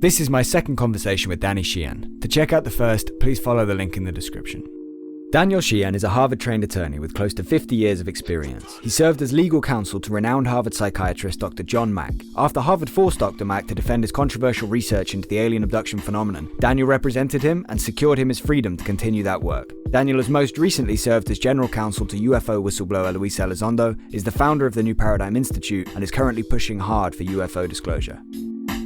This is my second conversation with Danny Sheehan. To check out the first, please follow the link in the description. Daniel Sheehan is a Harvard-trained attorney with close to 50 years of experience. He served as legal counsel to renowned Harvard psychiatrist Dr. John Mack. After Harvard forced Dr. Mack to defend his controversial research into the alien abduction phenomenon, Daniel represented him and secured him his freedom to continue that work. Daniel has most recently served as General Counsel to UFO whistleblower Luis Elizondo, is the founder of the new Paradigm Institute, and is currently pushing hard for UFO disclosure.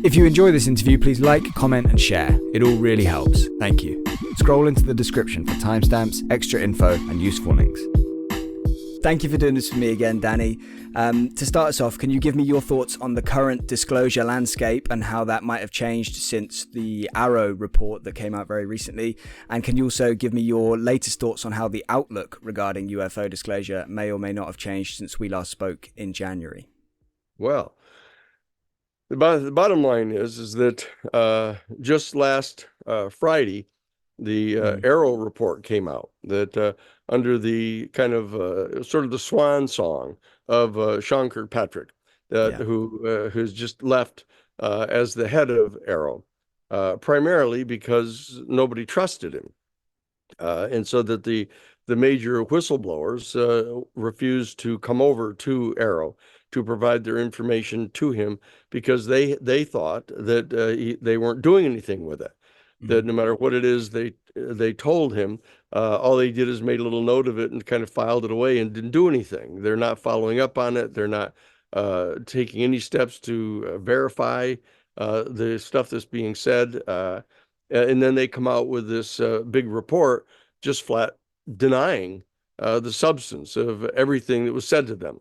If you enjoy this interview, please like, comment, and share. It all really helps. Thank you. Scroll into the description for timestamps, extra info, and useful links. Thank you for doing this for me again, Danny. To start us off, can you give me your thoughts on the current disclosure landscape and how that might have changed since the AARO report that came out very recently? And can you also give me your latest thoughts on how the outlook regarding UFO disclosure may or may not have changed since we last spoke in January? Well, the bottom line is that just last Friday, the AARO report came out that under the kind of sort of the swan song of Sean Kirkpatrick, who's just left as the head of AARO, primarily because nobody trusted him. And so that the major whistleblowers refused to come over to AARO to provide their information to him because they thought that they weren't doing anything with it. That no matter what it is they told him, all they did is made a little note of it and kind of filed it away and didn't do anything. They're not following up on it. They're not taking any steps to verify the stuff that's being said. And then they come out with this big report just flat denying the substance of everything that was said to them.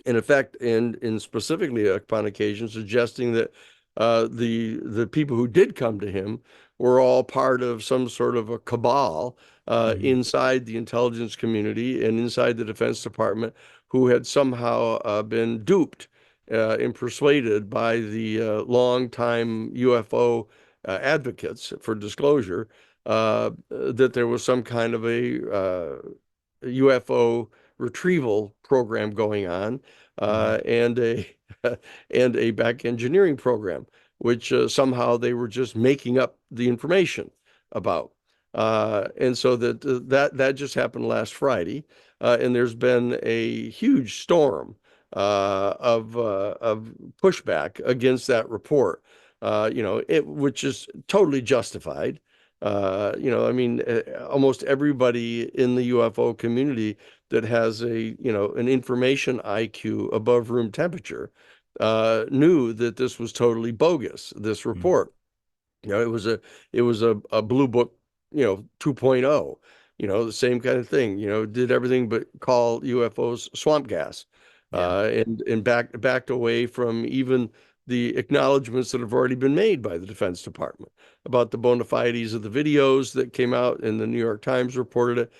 In effect, and specifically upon occasion, suggesting that the people who did come to him were all part of some sort of a cabal inside the intelligence community and inside the Defense Department, who had somehow been duped and persuaded by the longtime UFO advocates for disclosure that there was some kind of a UFO retrieval program going on and a back engineering program, which somehow they were just making up the information about. And so that just happened last Friday. And there's been a huge storm of pushback against that report, which is totally justified. Almost everybody in the UFO community that has an information IQ above room temperature knew that this was totally bogus, this report. It was a Bluebook, 2.0, the same kind of thing, did everything but call UFOs swamp gas, and backed away from even the acknowledgments that have already been made by the Defense Department about the bona fides of the videos that came out, and the New York Times reported it.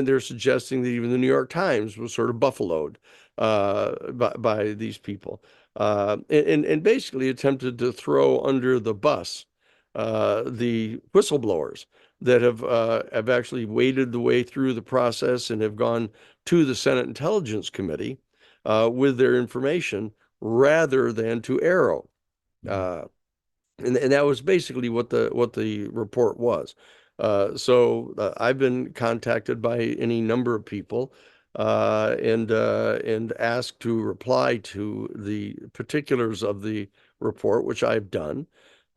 They're suggesting that even the New York Times was sort of buffaloed by these people, and basically attempted to throw under the bus the whistleblowers that have actually waded the way through the process and have gone to the Senate Intelligence Committee with their information, rather than to AARO. And that was basically what the report was. So I've been contacted by any number of people and asked to reply to the particulars of the report, which I've done.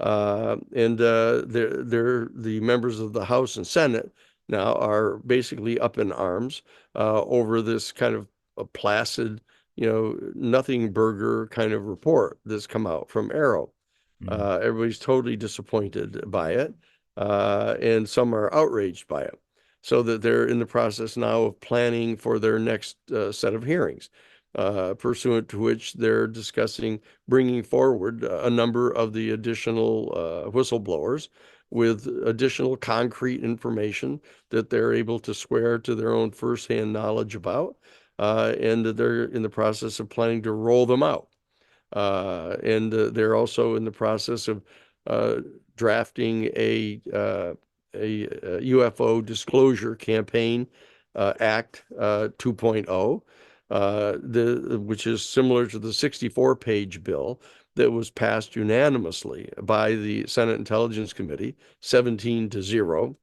And the members of the House and Senate now are basically up in arms over this kind of a placid, nothing burger kind of report that's come out from AARO. Everybody's totally disappointed by it, and some are outraged by it. So that they're in the process now of planning for their next set of hearings, pursuant to which they're discussing bringing forward a number of the additional whistleblowers with additional concrete information that they're able to swear to their own firsthand knowledge about. And they're in the process of planning to roll them out. And they're also in the process of drafting a UFO Disclosure Campaign Act 2.0, which is similar to the 64-page bill that was passed unanimously by the Senate Intelligence Committee, 17-0.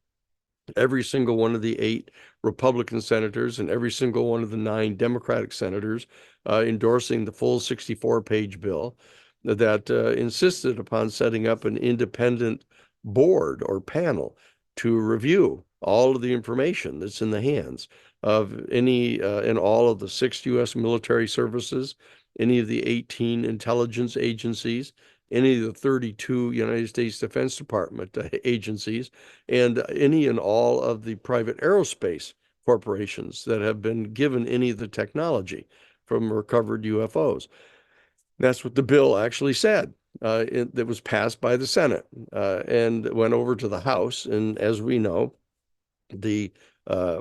Every single one of the 8 Republican senators and every single one of the 9 Democratic senators endorsing the full 64-page bill that insisted upon setting up an independent board or panel to review all of the information that's in the hands of any and all of the 6 U.S. military services, any of the 18 intelligence agencies, any of the 32 United States Defense Department agencies, and any and all of the private aerospace corporations that have been given any of the technology from recovered UFOs. That's what the bill actually said. That was passed by the Senate and went over to the House. And as we know, the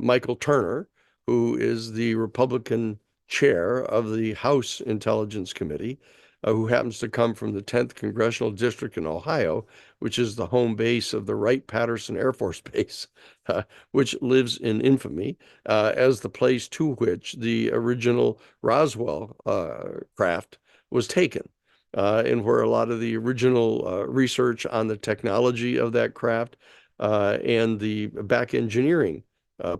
Michael Turner, who is the Republican chair of the House Intelligence Committee, who happens to come from the 10th Congressional District in Ohio, which is the home base of the Wright-Patterson Air Force Base, which lives in infamy as the place to which the original Roswell craft was taken, and where a lot of the original research on the technology of that craft and the back engineering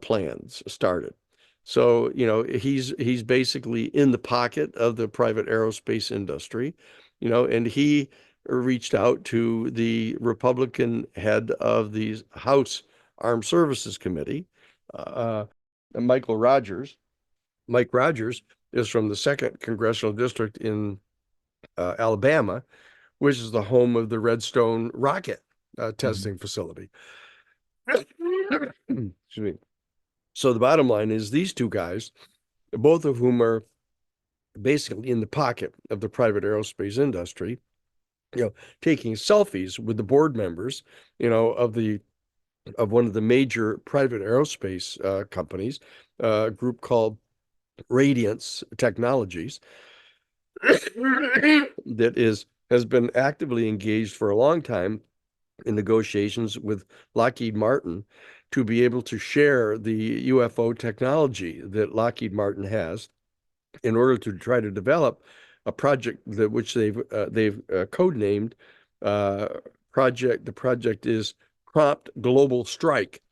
plans started. So, he's basically in the pocket of the private aerospace industry, and he reached out to the Republican head of the House Armed Services Committee, Mike Rogers. Mike Rogers is from the 2nd Congressional District in Alabama, which is the home of the Redstone rocket testing facility. Excuse me. So the bottom line is these 2 guys, both of whom are basically in the pocket of the private aerospace industry, taking selfies with the board members, of one of the major private aerospace companies, a group called Radiance Technologies, that has been actively engaged for a long time in negotiations with Lockheed Martin to be able to share the UFO technology that Lockheed Martin has in order to try to develop a project which they've codenamed project. The project is Prompt Global Strike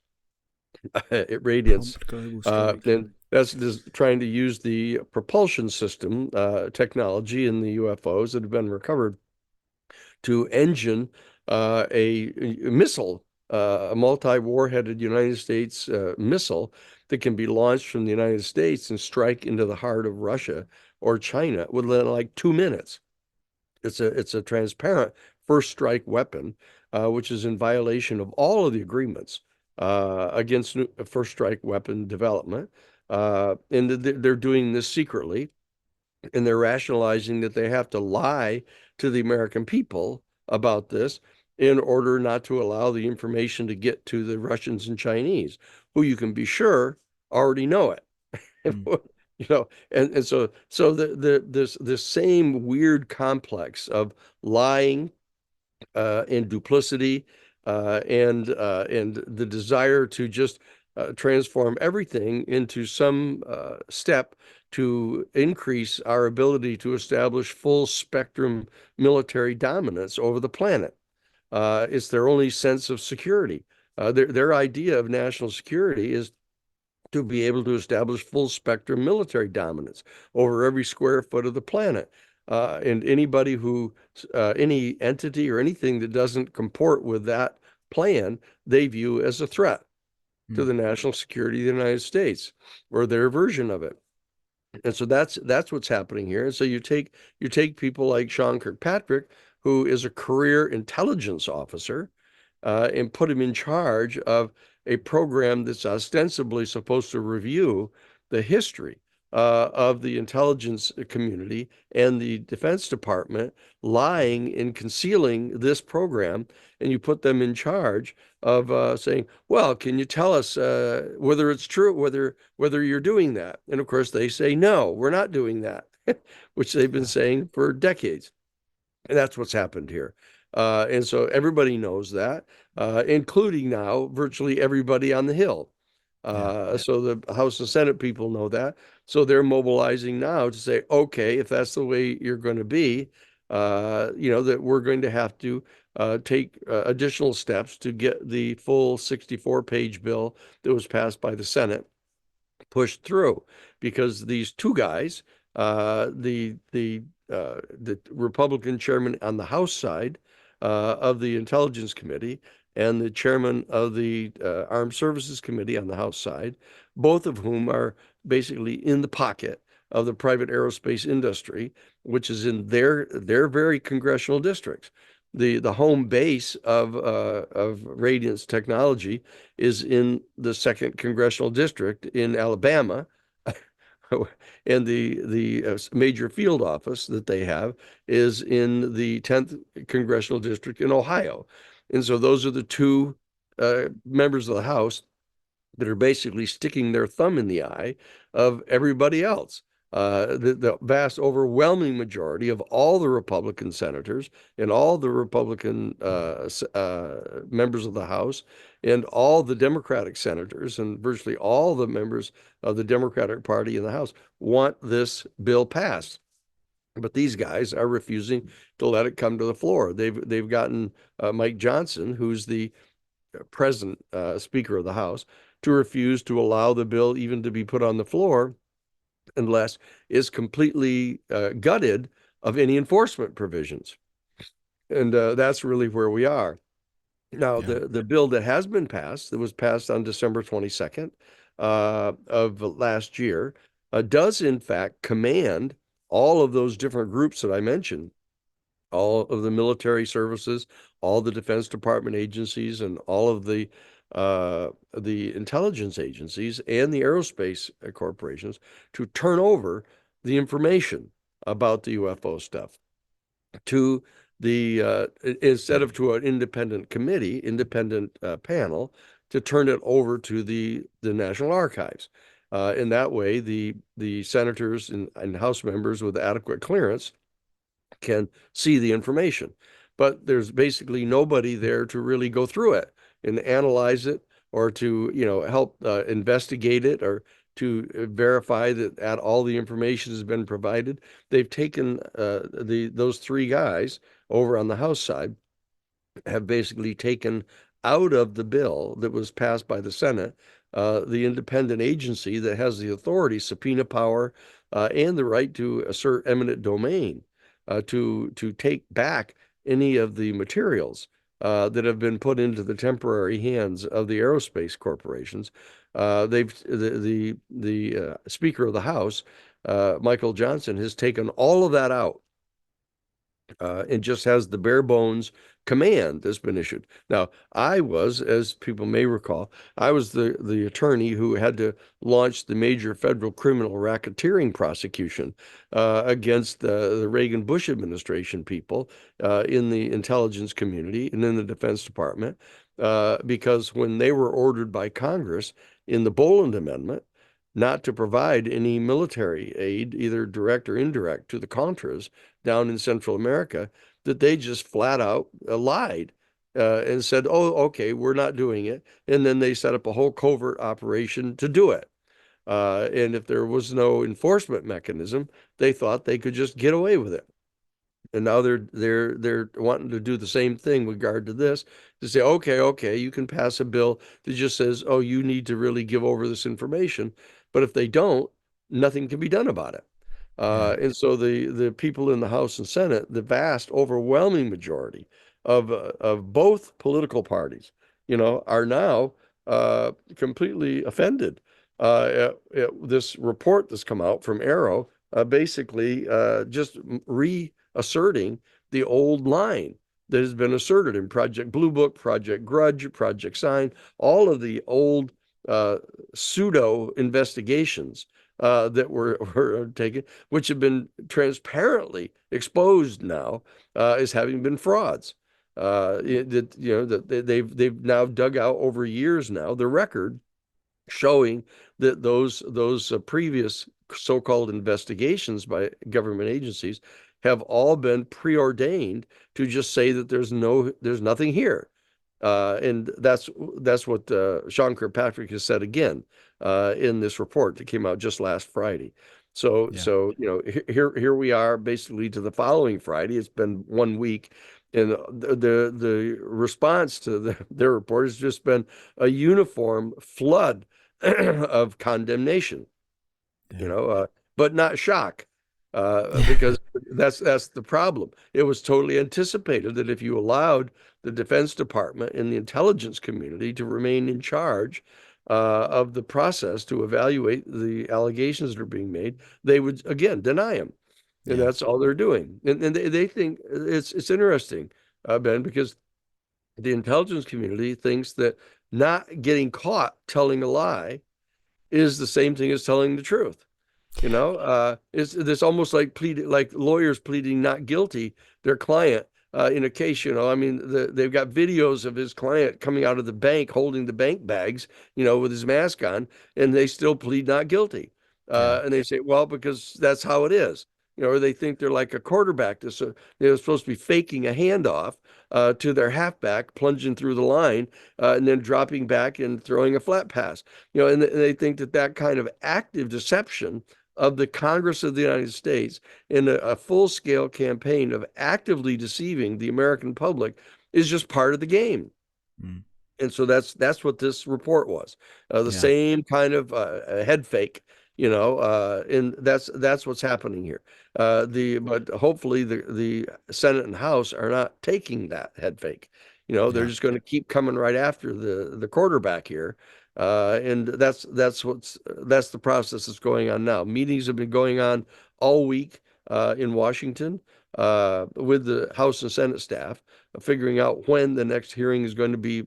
at Radiance, and that's just trying to use the propulsion system technology in the UFOs that have been recovered to engine a missile, a multi-warheaded United States missile that can be launched from the United States and strike into the heart of Russia or China within like 2 minutes. It's a transparent first strike weapon, which is in violation of all of the agreements against first strike weapon development. And they're doing this secretly, and they're rationalizing that they have to lie to the American people about this in order not to allow the information to get to the Russians and Chinese, who you can be sure already know it. And so this same weird complex of lying and duplicity and the desire to just transform everything into some step to increase our ability to establish full spectrum military dominance over the planet. It's their only sense of security. Their idea of national security is to be able to establish full spectrum military dominance over every square foot of the planet. And anybody any entity or anything that doesn't comport with that plan, they view as a threat to the national security of the United States, or their version of it. And so that's what's happening here. And so you take people like Sean Kirkpatrick, who is a career intelligence officer, and put him in charge of a program that's ostensibly supposed to review the history of the intelligence community and the Defense Department lying and concealing this program, and you put them in charge of saying, well, can you tell us whether it's true, whether you're doing that? And of course they say, no, we're not doing that, which they've been saying for decades. And that's what's happened here. And so everybody knows that, including now virtually everybody on the Hill. So the House and Senate people know that. So they're mobilizing now to say, okay, if that's the way you're going to be, that we're going to have to take additional steps to get the full 64-page bill that was passed by the Senate pushed through, because these two guys, the Republican chairman on the House side of the Intelligence Committee and the chairman of the Armed Services Committee on the House side, both of whom are basically in the pocket of the private aerospace industry, which is in their very congressional districts. The home base of Radiance Technology is in the 2nd Congressional District in Alabama, and the major field office that they have is in the 10th Congressional District in Ohio. And so those are the two members of the House that are basically sticking their thumb in the eye of everybody else. The vast overwhelming majority of all the Republican senators and all the Republican members of the House and all the Democratic senators and virtually all the members of the Democratic Party in the House want this bill passed. But these guys are refusing to let it come to the floor. They've gotten Mike Johnson, who's the present Speaker of the House, to refuse to allow the bill even to be put on the floor unless it's completely gutted of any enforcement provisions. And that's really where we are. Now, the bill that has been passed, that was passed on December 22nd of last year, does in fact command all of those different groups that I mentioned, all of the military services, all the Defense Department agencies, and all of the intelligence agencies and the aerospace corporations to turn over the information about the UFO stuff to the instead of to an independent committee, independent panel, to turn it over to the National Archives. In that way, the senators and House members with adequate clearance can see the information. But there's basically nobody there to really go through it and analyze it, or to help investigate it, or to verify that all the information has been provided. They've taken those three guys over on the House side have basically taken out of the bill that was passed by the Senate the independent agency that has the authority, subpoena power, and the right to assert eminent domain to take back any of the materials that have been put into the temporary hands of the aerospace corporations. The Speaker of the House, Michael Johnson, has taken all of that out and just has the bare bones command that's been issued. Now, I was, as people may recall, I was the attorney who had to launch the major federal criminal racketeering prosecution against the Reagan Bush administration people in the intelligence community and in the Defense Department, because when they were ordered by Congress in the Boland Amendment not to provide any military aid, either direct or indirect, to the Contras down in Central America, that they just flat out lied and said, oh, okay, we're not doing it. And then they set up a whole covert operation to do it. And if there was no enforcement mechanism, they thought they could just get away with it. And now they're wanting to do the same thing with regard to this, to say, okay, you can pass a bill that just says, oh, you need to really give over this information. But if they don't, nothing can be done about it. And so the people in the House and Senate, the vast, overwhelming majority of both political parties, are now completely offended at this report that's come out from AARO, basically just reasserting the old line that has been asserted in Project Bluebook, Project Grudge, Project Sign, all of the old pseudo investigations that were taken, which have been transparently exposed now as having been frauds. That they've now dug out over years now the record showing that those previous so-called investigations by government agencies have all been preordained to just say that there's nothing here. And that's what Sean Kirkpatrick has said again in this report that came out just last Friday. Yeah. So here we are, basically to the following Friday. It's been 1 week, and the response to their report has just been a uniform flood of condemnation. Yeah. But not shock, because that's the problem. It was totally anticipated that if you allowed the Defense Department and the intelligence community to remain in charge of the process to evaluate the allegations that are being made, they would again deny them, and Yeah. that's all they're doing. And they think it's interesting, Ben, because the intelligence community thinks that not getting caught telling a lie is the same thing as telling the truth. It's this almost like like lawyers pleading not guilty their client in a case. I mean, they've got videos of his client coming out of the bank holding the bank bags, with his mask on, and they still plead not guilty. Yeah. And they say, well, because that's how it is. Or they think they're like a quarterback. They're supposed to be faking a handoff to their halfback, plunging through the line, and then dropping back and throwing a flat pass. And they think that kind of active deception of the Congress of the United States in a full-scale campaign of actively deceiving the American public is just part of the game. Mm. And so that's what this report was. The Yeah. same kind of head fake, and that's what's happening here. But hopefully the Senate and House are not taking that head fake. They're Yeah. just going to keep coming right after the quarterback here. And that's the process that's going on now. Meetings have been going on all week in Washington with the House and Senate staff, figuring out when the next hearing is going to be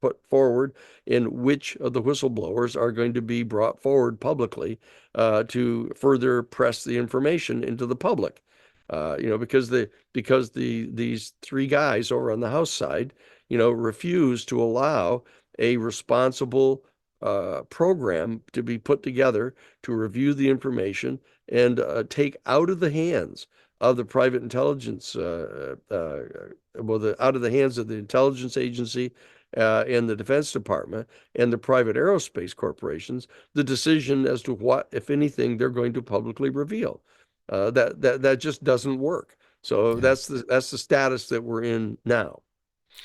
put forward and which of the whistleblowers are going to be brought forward publicly to further press the information into the public. Because these three guys over on the House side, refuse to allow a responsible program to be put together to review the information and take out of the hands of the private intelligence, out of the hands of the intelligence agency and the Defense Department and the private aerospace corporations, the decision as to what, if anything, they're going to publicly reveal. That just doesn't work. So Yeah. that's the status that we're in now.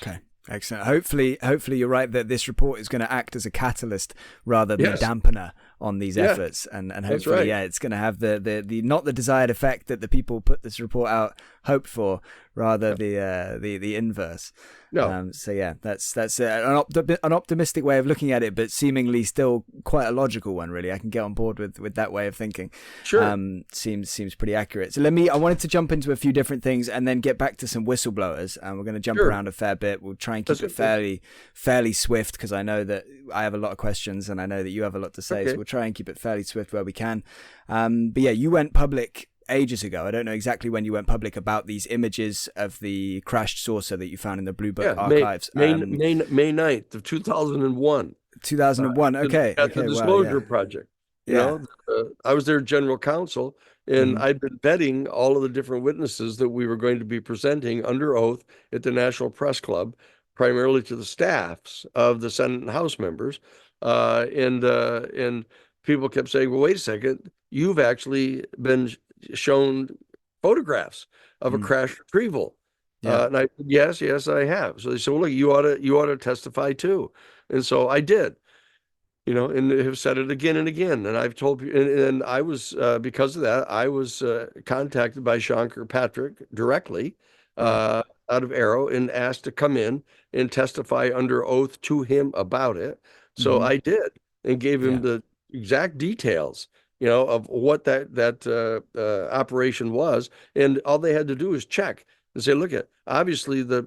Okay. Excellent. Hopefully you're right that this report is going to act as a catalyst rather than Yes. a dampener on these Yeah, efforts, and that's hopefully, right. yeah, it's going to have the not the desired effect that the people put this report out hoped for, rather the inverse. No. So yeah, that's an optimistic way of looking at it, but seemingly still quite a logical one. Really, I can get on board with that way of thinking. Sure. Seems pretty accurate. So I wanted to jump into a few different things and then get back to some whistleblowers, and we're going to jump Sure. around a fair bit. We'll try and keep it fairly swift, because I know that I have a lot of questions and I know that you have a lot to say. Okay. So we'll try and keep it fairly swift where we can. But yeah, you went public ages ago. I don't know exactly when you went public about these images of the crashed saucer that you found in the Bluebook archives. May 9th of 2001. 2001. Okay. At the Disclosure Project. I was their general counsel, and I'd been vetting all of the different witnesses that we were going to be presenting under oath at the National Press Club, primarily to the staffs of the Senate and House members. And people kept saying, well, wait a second, you've actually been shown photographs of a crash retrieval. And I said, yes, I have. So they said, well, look, you ought to testify too. And so I did, and have said it again and again. And I've told you, and I was, because of that, I was contacted by Sean Kirkpatrick directly out of AARO and asked to come in and testify under oath to him about it. So I did, and gave him the exact details, of what that operation was. And all they had to do is check and say, look, obviously the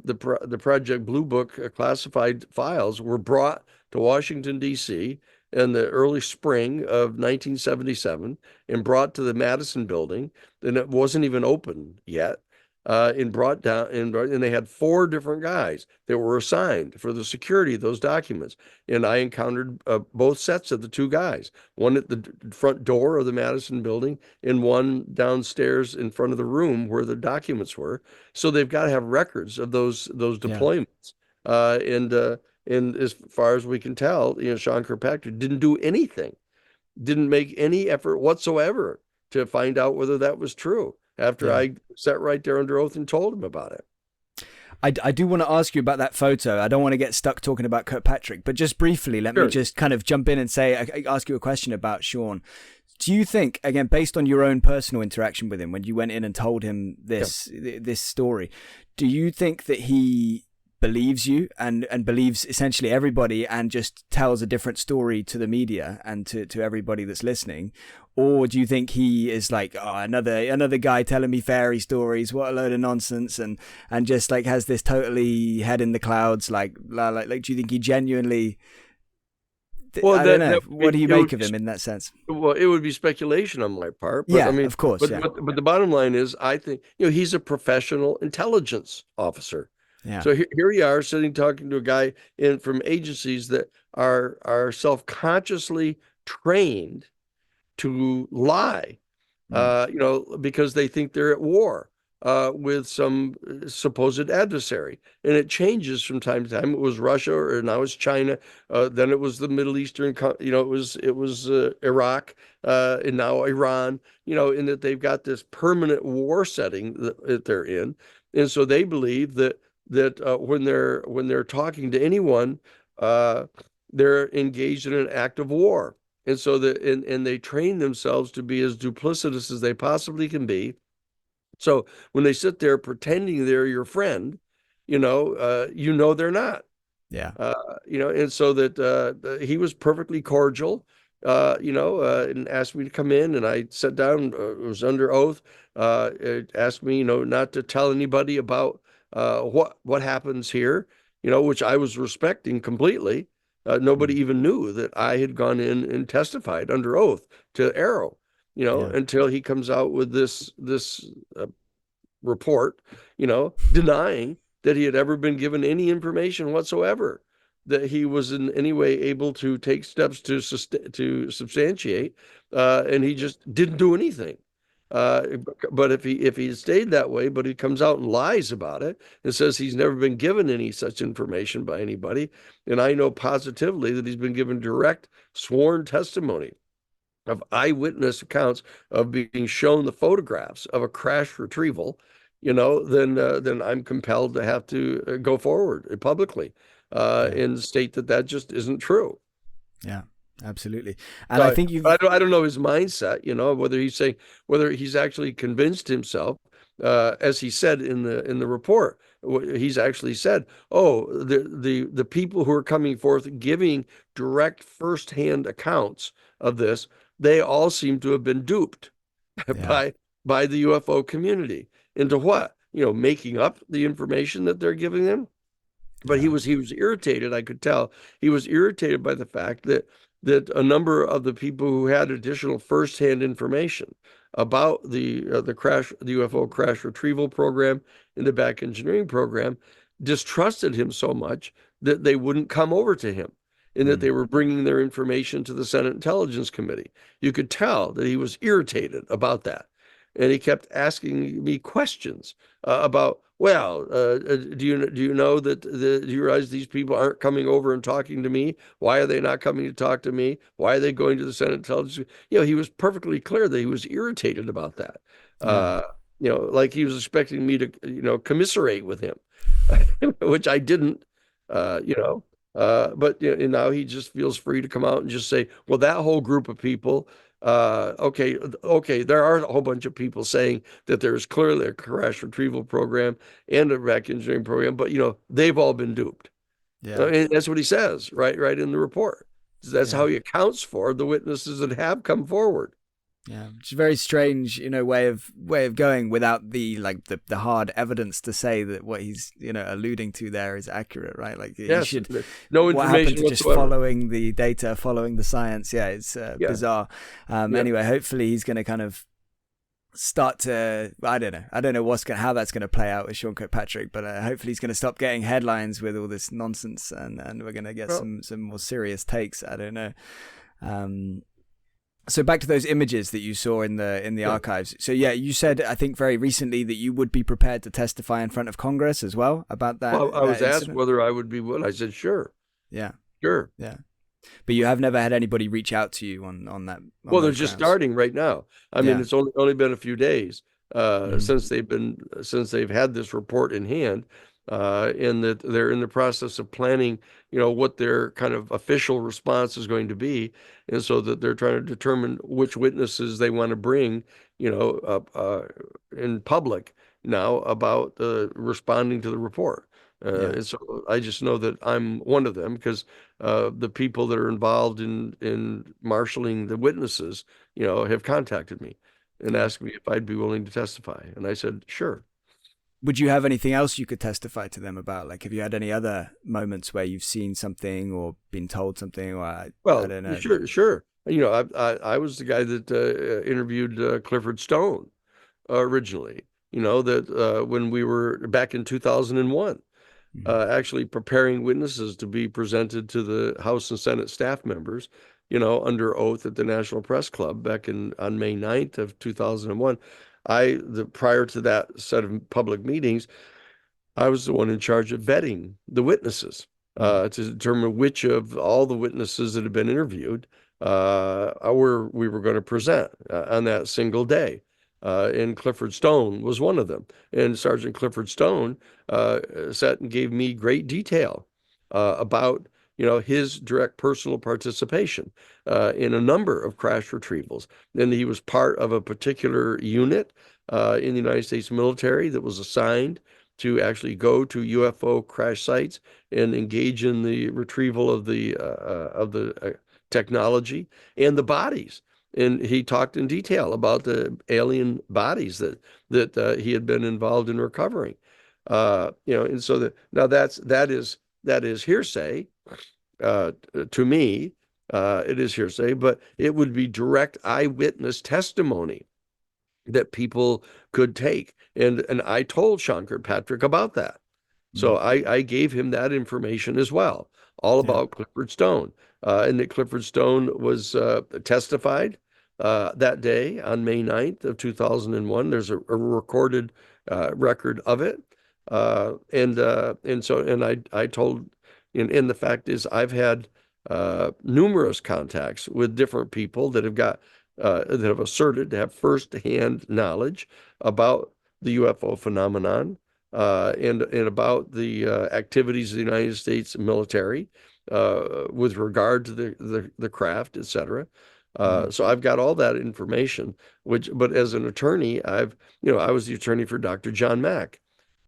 Project Bluebook classified files were brought to Washington, D.C. in the early spring of 1977 and brought to the Madison building. And it wasn't even open yet. And brought down, and they had 4 different guys that were assigned for the security of those documents. And I encountered both sets of the 2 guys, one at the front door of the Madison building and one downstairs in front of the room where the documents were. So they've got to have records of those deployments. And as far as we can tell, Sean Kirkpatrick didn't do anything, didn't make any effort whatsoever to find out whether that was true after I sat right there under oath and told him about it. I do want to ask you about that photo. I don't want to get stuck talking about Kirkpatrick, but just briefly, let me just kind of jump in and ask you a question about Sean. Do you think, again, based on your own personal interaction with him, when you went in and told him this story, do you think that he believes you and believes essentially everybody and just tells a different story to the media and to everybody that's listening? Or do you think he is like, oh, another guy telling me fairy stories, what a load of nonsense, and just like has this totally head in the clouds, like do you think he genuinely... Well, I don't know. What do you make of him in that sense? Well, it would be speculation on my part. But, yeah, I mean, of course. But the bottom line is, I think, he's a professional intelligence officer. Yeah. So here you are sitting talking to a guy from agencies that are self-consciously trained to lie, because they think they're at war with some supposed adversary. And it changes from time to time. It was Russia, or now it's China. Then it was the Middle Eastern, it was Iraq, and now Iran, in that they've got this permanent war setting that they're in. And so they believe that when they're talking to anyone, they're engaged in an act of war. And so and they train themselves to be as duplicitous as they possibly can be. So when they sit there pretending they're your friend, they're not. Yeah. And so that he was perfectly cordial, and asked me to come in, and I sat down. It was under oath. It asked me, not to tell anybody about what happens here, which I was respecting completely. Nobody even knew that I had gone in and testified under oath to AARO, until he comes out with this report, denying that he had ever been given any information whatsoever, that he was in any way able to take steps to substantiate, and he just didn't do anything. But if he stayed that way, but he comes out and lies about it and says he's never been given any such information by anybody, and I know positively that he's been given direct sworn testimony of eyewitness accounts of being shown the photographs of a crash retrieval, then I'm compelled to have to go forward publicly and state that just isn't true. Yeah. Absolutely. And so I think I don't know his mindset, whether he's actually convinced himself, as he said in the report. He's actually said, the people who are coming forth giving direct firsthand accounts of this, they all seem to have been duped by the UFO community into what? Making up the information that they're giving them. But he was irritated. I could tell he was irritated by the fact that a number of the people who had additional firsthand information about the UFO crash retrieval program and the back engineering program distrusted him so much that they wouldn't come over to him, and that they were bringing their information to the Senate Intelligence Committee. You could tell that he was irritated about that. And he kept asking me questions about, do you know that do you realize these people aren't coming over and talking to me? Why are they not coming to talk to me? Why are they going to the Senate Intelligence? He was perfectly clear that he was irritated about that. Like he was expecting me to, commiserate with him, which I didn't, but now he just feels free to come out and just say, well, that whole group of people, okay, there are a whole bunch of people saying that there's clearly a crash retrieval program and a back engineering program, but they've all been duped. Yeah, and that's what he says right in the report. That's how he accounts for the witnesses that have come forward. Yeah, it's a very strange, way of going without the hard evidence to say that what he's alluding to there is accurate, right? Like yes, should no information what happened to whatsoever. Just following the data, following the science. Yeah, it's bizarre. Anyway, hopefully he's going to kind of start to I don't know how that's going to play out with Sean Kirkpatrick, but hopefully he's going to stop getting headlines with all this nonsense, and we're going to get some more serious takes. I don't know. So back to those images that you saw in the archives. So you said, I think very recently, that you would be prepared to testify in front of Congress as well about that. Well, I was asked whether I would be willing. I said, sure. Yeah. Sure. Yeah. But you have never had anybody reach out to you on that? Well, they're just starting right now. I mean, it's only been a few days since they've had this report in hand, and that they're in the process of planning, what their kind of official response is going to be, and so that they're trying to determine which witnesses they want to bring, in public now about responding to the report. And so I just know that I'm one of them because the people that are involved in marshaling the witnesses, have contacted me and asked me if I'd be willing to testify. And I said, sure. Would you have anything else you could testify to them about? Like, have you had any other moments where you've seen something or been told something? Or I don't know. Sure. I was the guy that interviewed Clifford Stone originally, that when we were back in 2001. Actually preparing witnesses to be presented to the House and Senate staff members, under oath at the National Press Club back on May 9th of 2001. Prior to that set of public meetings, I was the one in charge of vetting the witnesses to determine which of all the witnesses that had been interviewed we were going to present on that single day. And Clifford Stone was one of them. And Sergeant Clifford Stone sat and gave me great detail about, his direct personal participation in a number of crash retrievals. And he was part of a particular unit in the United States military that was assigned to actually go to UFO crash sites and engage in the retrieval of the technology and the bodies. And he talked in detail about the alien bodies that he had been involved in recovering. And so now that is hearsay to me. It is hearsay, but it would be direct eyewitness testimony that people could take. And I told Sean Kirkpatrick about that. So I gave him that information as well, all about Clifford Stone. And that Clifford Stone was testified that day on May 9th of 2001. There's a recorded record of it. And I told, and the fact is I've had numerous contacts with different people that have asserted to have firsthand knowledge about the UFO phenomenon and about the activities of the United States military with regard to the craft, etc. So I've got all that information, but as an attorney, I was the attorney for Dr. John Mack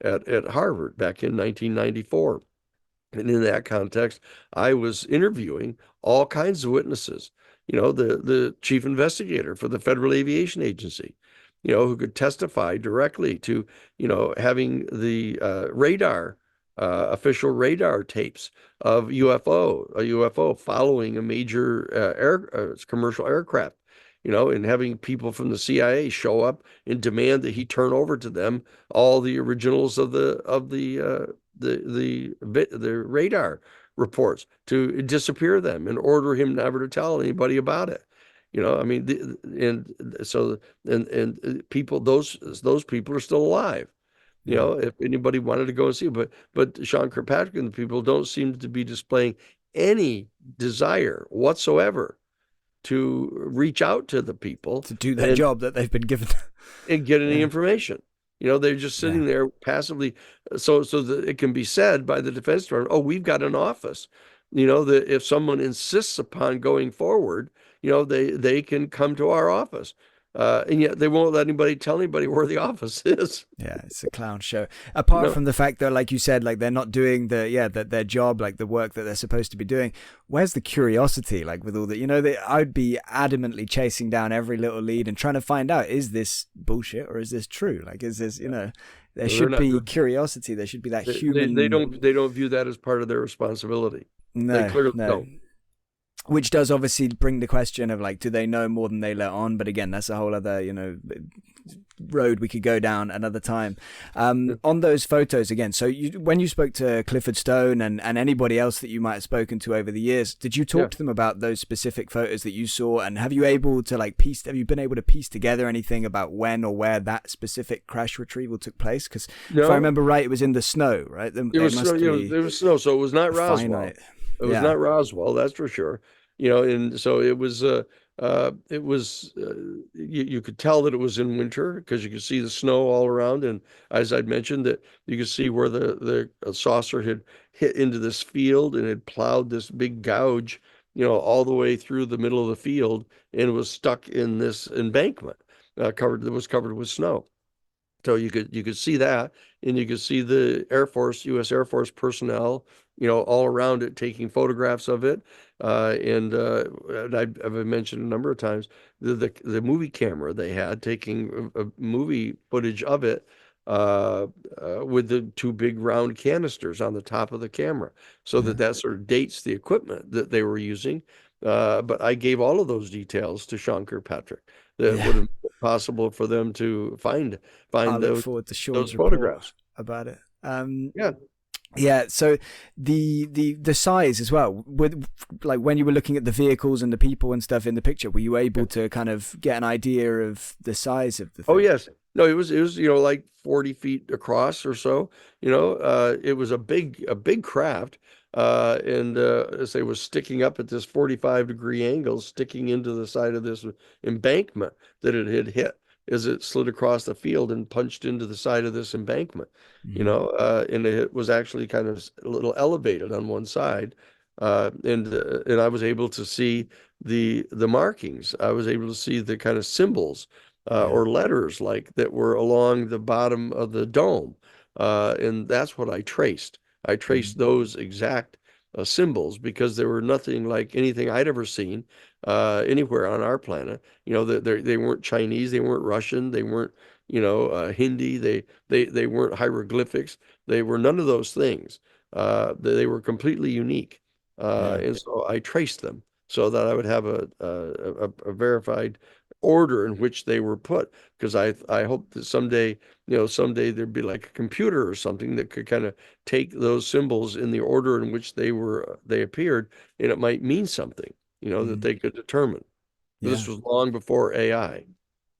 at Harvard back in 1994. And in that context, I was interviewing all kinds of witnesses, the chief investigator for the Federal Aviation Agency, who could testify directly to, having the official radar tapes of a UFO following a major commercial aircraft, and having people from the CIA show up and demand that he turn over to them all the originals of the radar reports to disappear them and order him never to tell anybody about it. People, those people are still alive. If anybody wanted to go and see it, but Sean Kirkpatrick and the people don't seem to be displaying any desire whatsoever to reach out to the people to do their job that they've been given and get any information. They're just sitting there passively, so that it can be said by the defense department, "Oh, we've got an office." That if someone insists upon going forward, they can come to our office. And yet they won't let anybody tell anybody where the office is. Yeah, it's a clown show. Apart from the fact that, like you said, like they're not doing their job, like the work that they're supposed to be doing. Where's the curiosity? Like with all that, I'd be adamantly chasing down every little lead and trying to find out, is this bullshit or is this true? Like, is this, there should be curiosity. There should be that human. They don't view that as part of their responsibility. No, they clearly don't. Which does obviously bring the question of, like, do they know more than they let on? But again, that's a whole other, road we could go down another time. On those photos again, so when you spoke to Clifford Stone and anybody else that you might have spoken to over the years, did you talk to them about those specific photos that you saw? And have you been able to piece together anything about when or where that specific crash retrieval took place? Because if I remember right, it was in the snow, right? There was snow, so it was not Roswell. It was not Roswell, that's for sure. And so you could tell that it was in winter because you could see the snow all around. And as I'd mentioned, that you could see where the saucer had hit into this field and had plowed this big gouge, all the way through the middle of the field, and was stuck in this embankment that was covered with snow. So you could see that, and you could see the U.S. Air Force personnel, all around it taking photographs of it. And I've mentioned a number of times the movie camera they had taking a movie footage of it with the two big round canisters on the top of the camera, so that sort of dates the equipment that they were using. But I gave all of those details to Sean Kirkpatrick that would have been possible for them to find I look those forward to Sean's report photographs about it. Yeah. So the size as well, with like when you were looking at the vehicles and the people and stuff in the picture, were you able to kind of get an idea of the size of the thing? Oh yes. No, it was like 40 feet across or so. It was a big craft. And as they was sticking up at this 45-degree angle, sticking into the side of this embankment that it had hit as it slid across the field and punched into the side of this embankment. And it was actually kind of a little elevated on one side. And I was able to see the markings. I was able to see the kind of symbols or letters like that were along the bottom of the dome. And that's what I traced. I traced those exact symbols because there were nothing like anything I'd ever seen anywhere on our planet. They weren't Chinese, they weren't Russian, they weren't Hindi, they weren't hieroglyphics. They were none of those things. They were completely unique, and so I traced them so that I would have a verified order in which they were put, because I hope that someday there'd be like a computer or something that could kind of take those symbols in the order in which they appeared, and it might mean something, that they could determine. This was long before AI.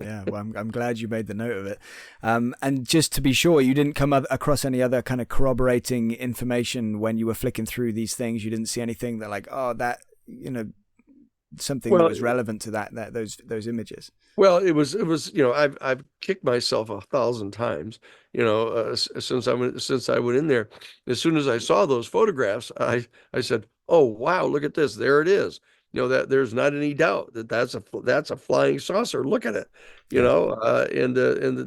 Yeah, well, I'm glad you made the note of it. And just to be sure, you didn't come across any other kind of corroborating information when you were flicking through these things. You didn't see anything that like, something that was relevant to those images. Well, it was I've kicked myself 1,000 times, since I went in there. As soon as I saw those photographs, I said, "Oh wow, look at this! There it is." That there's not any doubt that that's a flying saucer. Look at it, and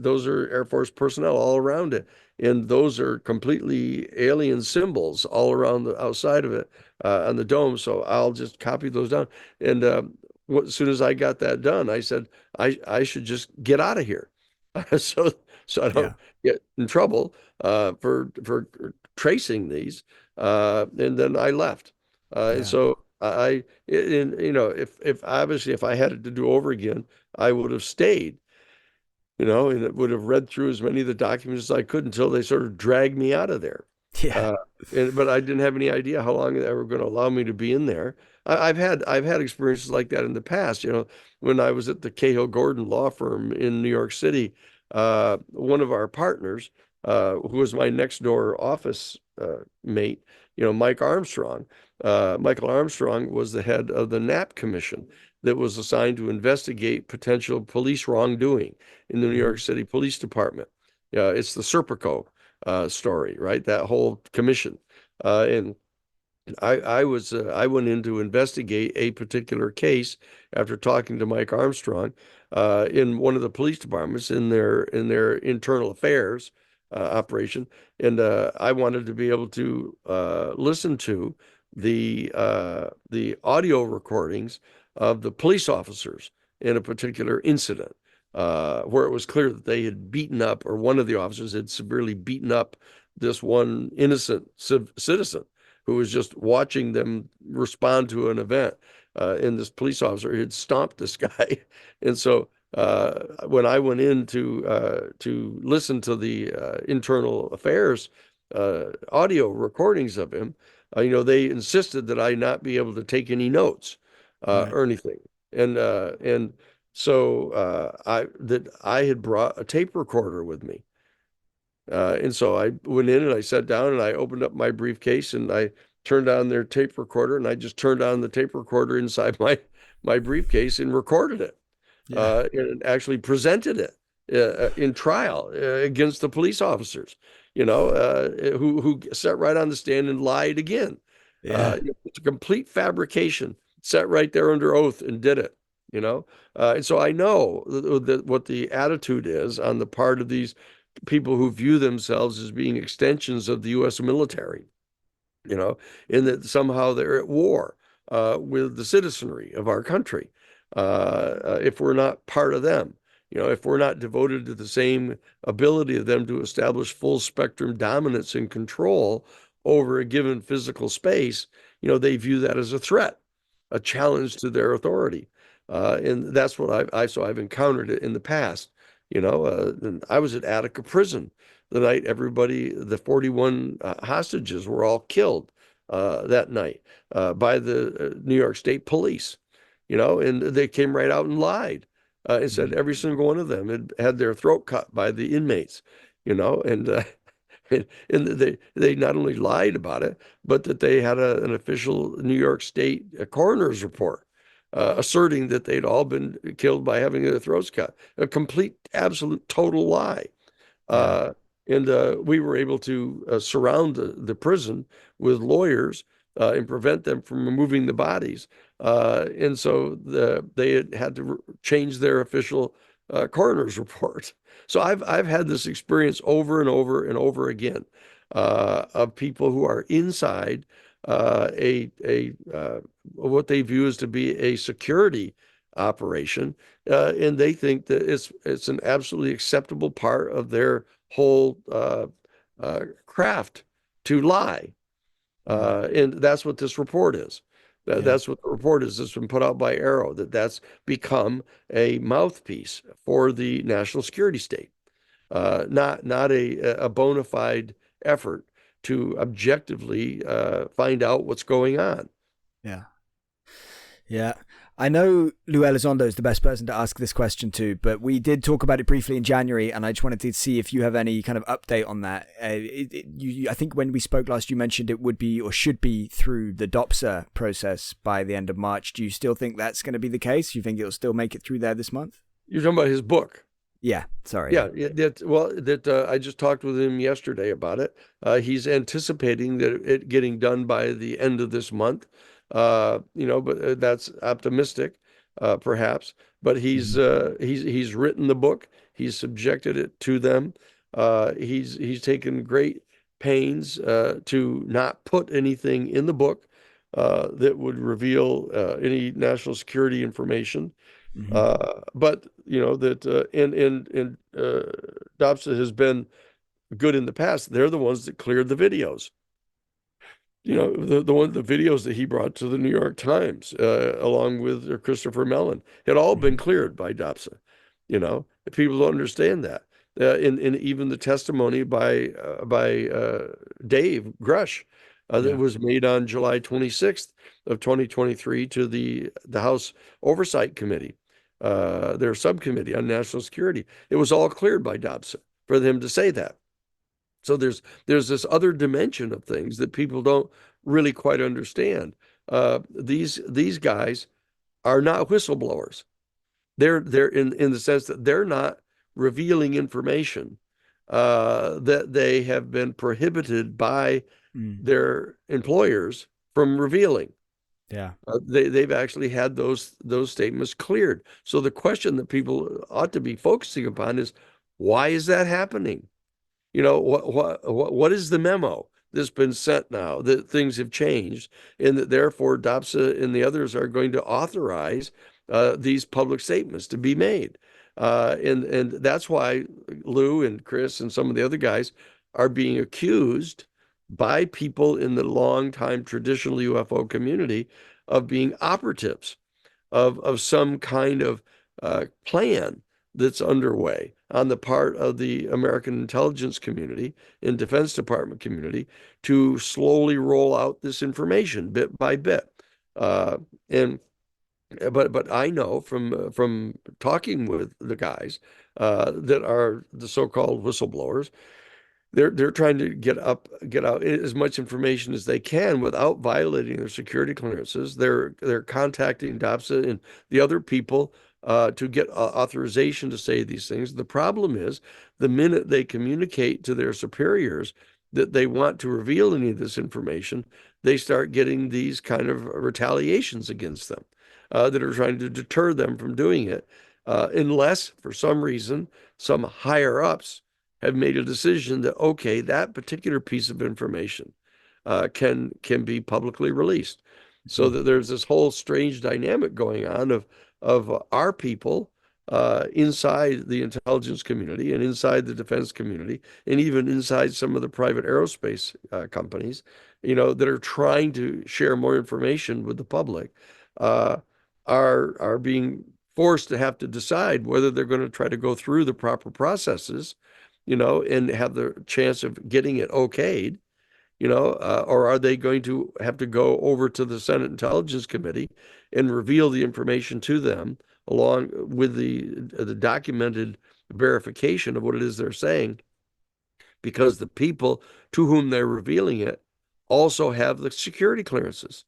those are Air Force personnel all around it, and those are completely alien symbols all around the outside of it on the dome. So I'll just copy those down, and as soon as I got that done, I said I should just get out of here, so I don't get in trouble for tracing these, and then I left, and so. If I had it to do over again, I would have stayed, and it would have read through as many of the documents as I could until they sort of dragged me out of there. But I didn't have any idea how long they were going to allow me to be in there. I've had experiences like that in the past. When I was at the Cahill Gordon law firm in New York City, one of our partners, who was my next door office mate, Michael Armstrong was the head of the Knapp Commission that was assigned to investigate potential police wrongdoing in the New York City Police Department. It's the Serpico story, right? That whole commission. And I went in to investigate a particular case after talking to Mike Armstrong in one of the police departments in their internal affairs operation, and I wanted to be able to listen to the audio recordings of the police officers in a particular incident where it was clear that they had beaten up, or one of the officers had severely beaten up this one innocent citizen who was just watching them respond to an event. And this police officer had stomped this guy. And so when I went in to listen to the internal affairs audio recordings of him, they insisted that I not be able to take any notes or anything. And so I had brought a tape recorder with me. And so I went in and I sat down and I opened up my briefcase and I turned on their tape recorder, and I just turned on the tape recorder inside my briefcase and recorded it, and actually presented it in trial against the police officers, who sat right on the stand and lied again. It's a complete fabrication. Sat right there under oath and did it. And so I know what the attitude is on the part of these people who view themselves as being extensions of the U.S. military, in that somehow they're at war with the citizenry of our country. If we're not part of them, if we're not devoted to the same ability of them to establish full spectrum dominance and control over a given physical space, they view that as a threat, a challenge to their authority. And that's what I've encountered it in the past. I was at Attica Prison the night the 41 hostages were all killed that night by the New York State Police, and they came right out and lied and said every single one of them had their throat cut by the inmates, and they not only lied about it, but that they had an official New York State coroner's report asserting that they'd all been killed by having their throats cut. A complete, absolute, total lie. And we were able to surround the prison with lawyers and prevent them from removing the bodies. And so they had to change their official coroner's report. So I've had this experience over and over and over again of people who are inside what they view as to be a security operation, and they think that it's an absolutely acceptable part of their whole craft to lie. And that's what this report is. That's what the report is. It's been put out by AARO, that's become a mouthpiece for the national security state, not a bona fide effort to objectively find out what's going on. Yeah. I know Luis Elizondo is the best person to ask this question to, but we did talk about it briefly in January, and I just wanted to see if you have any kind of update on that. I think when we spoke last, you mentioned it would be or should be through the DOPSA process by the end of March. Do you still think that's going to be the case? You think it'll still make it through there this month? You're talking about his book? Yeah, sorry. Yeah, I just talked with him yesterday about it. He's anticipating that it getting done by the end of this month. But that's optimistic, perhaps. But he's written the book. He's subjected it to them. He's taken great pains to not put anything in the book that would reveal any national security information. But that DOPSA has been good in the past. They're the ones that cleared the videos. The videos that he brought to the New York Times, along with Christopher Mellon, had all been cleared by DOPSA. People don't understand that. In even the testimony by Dave Grush that was made on July 26th of 2023 to the House Oversight Committee, their subcommittee on national security. It was all cleared by DOPSA for them to say that. So there's this other dimension of things that people don't really quite understand. These guys are not whistleblowers. They're in the sense that they're not revealing information that they have been prohibited by their employers from revealing. They've actually had those statements cleared. So the question that people ought to be focusing upon is, why is that happening? What is the memo that's been sent now that things have changed, and that therefore DOPSA and the others are going to authorize these public statements to be made? And that's why Lou and Chris and some of the other guys are being accused by people in the long-time traditional UFO community of being operatives of some kind of plan that's underway on the part of the American intelligence community and Defense Department community to slowly roll out this information bit by bit. But I know from talking with the guys that are the so-called whistleblowers they're trying to get out as much information as they can without violating their security clearances. They're contacting DOPSA and the other people to get authorization to say these things. The problem is the minute they communicate to their superiors that they want to reveal any of this information, they start getting these kind of retaliations against them that are trying to deter them from doing it, unless for some reason some higher ups have made a decision that, okay, that particular piece of information can be publicly released. So that there's this whole strange dynamic going on of our people inside the intelligence community and inside the defense community and even inside some of the private aerospace companies, that are trying to share more information with the public, uh, are being forced to have to decide whether they're going to try to go through the proper processes, and have the chance of getting it okayed, or are they going to have to go over to the Senate Intelligence Committee and reveal the information to them along with the documented verification of what it is they're saying, because the people to whom they're revealing it also have the security clearances.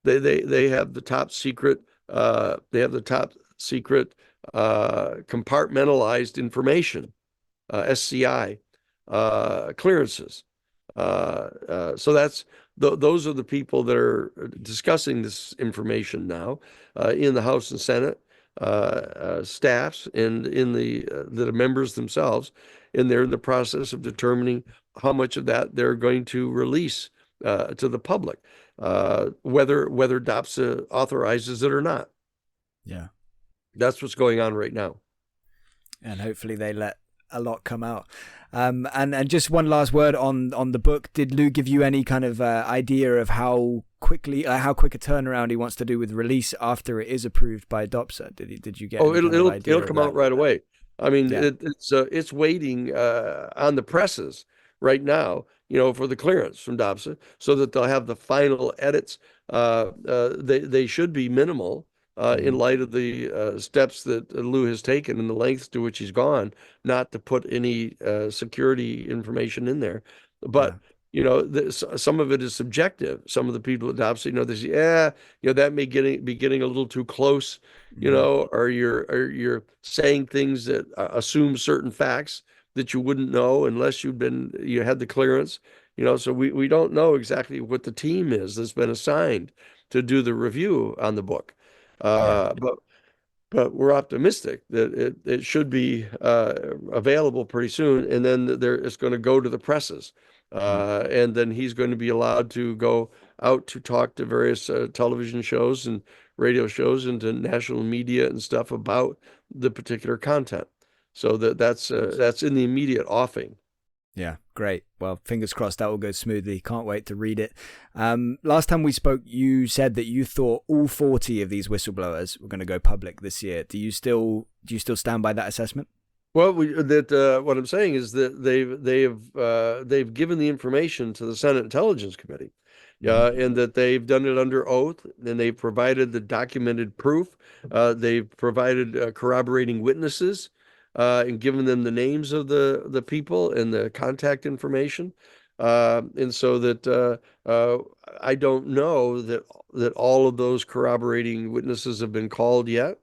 They have the top secret compartmentalized information, SCI clearances. So those are the people that are discussing this information now in the House and Senate staffs and in the members themselves, and they're in the process of determining how much of that they're going to release to the public, whether DOPSA authorizes it or not. Yeah, that's what's going on right now. And hopefully they let a lot come out. And just one last word on the book. Did Lou give you any kind of idea of how quick a turnaround he wants to do with release after it is approved by DOPSA? Did you get? It'll come out right away. I mean, yeah. It's waiting on the presses right now, for the clearance from DOPSA, so that they'll have the final edits. They should be minimal. In light of the steps that Lou has taken and the lengths to which he's gone, not to put any security information in there. But, some of it is subjective. Some of the people at DOPSA, they say, that may be getting a little too close, or you're saying things that assume certain facts that you wouldn't know unless you had the clearance. So we don't know exactly what the team is that's been assigned to do the review on the book. But we're optimistic that it should be available pretty soon, and then it's going to go to the presses, and then he's going to be allowed to go out to talk to various television shows and radio shows and to national media and stuff about the particular content. So that's in the immediate offing. Yeah, great. Well, fingers crossed that will go smoothly. Can't wait to read it. Last time we spoke, you said that you thought all 40 of these whistleblowers were going to go public this year. Do you still stand by that assessment? Well, what I'm saying is that they've given the information to the Senate Intelligence Committee, and that they've done it under oath, and they've provided the documented proof. They've provided corroborating witnesses. And given them the names of the people and the contact information, and so that I don't know that all of those corroborating witnesses have been called yet,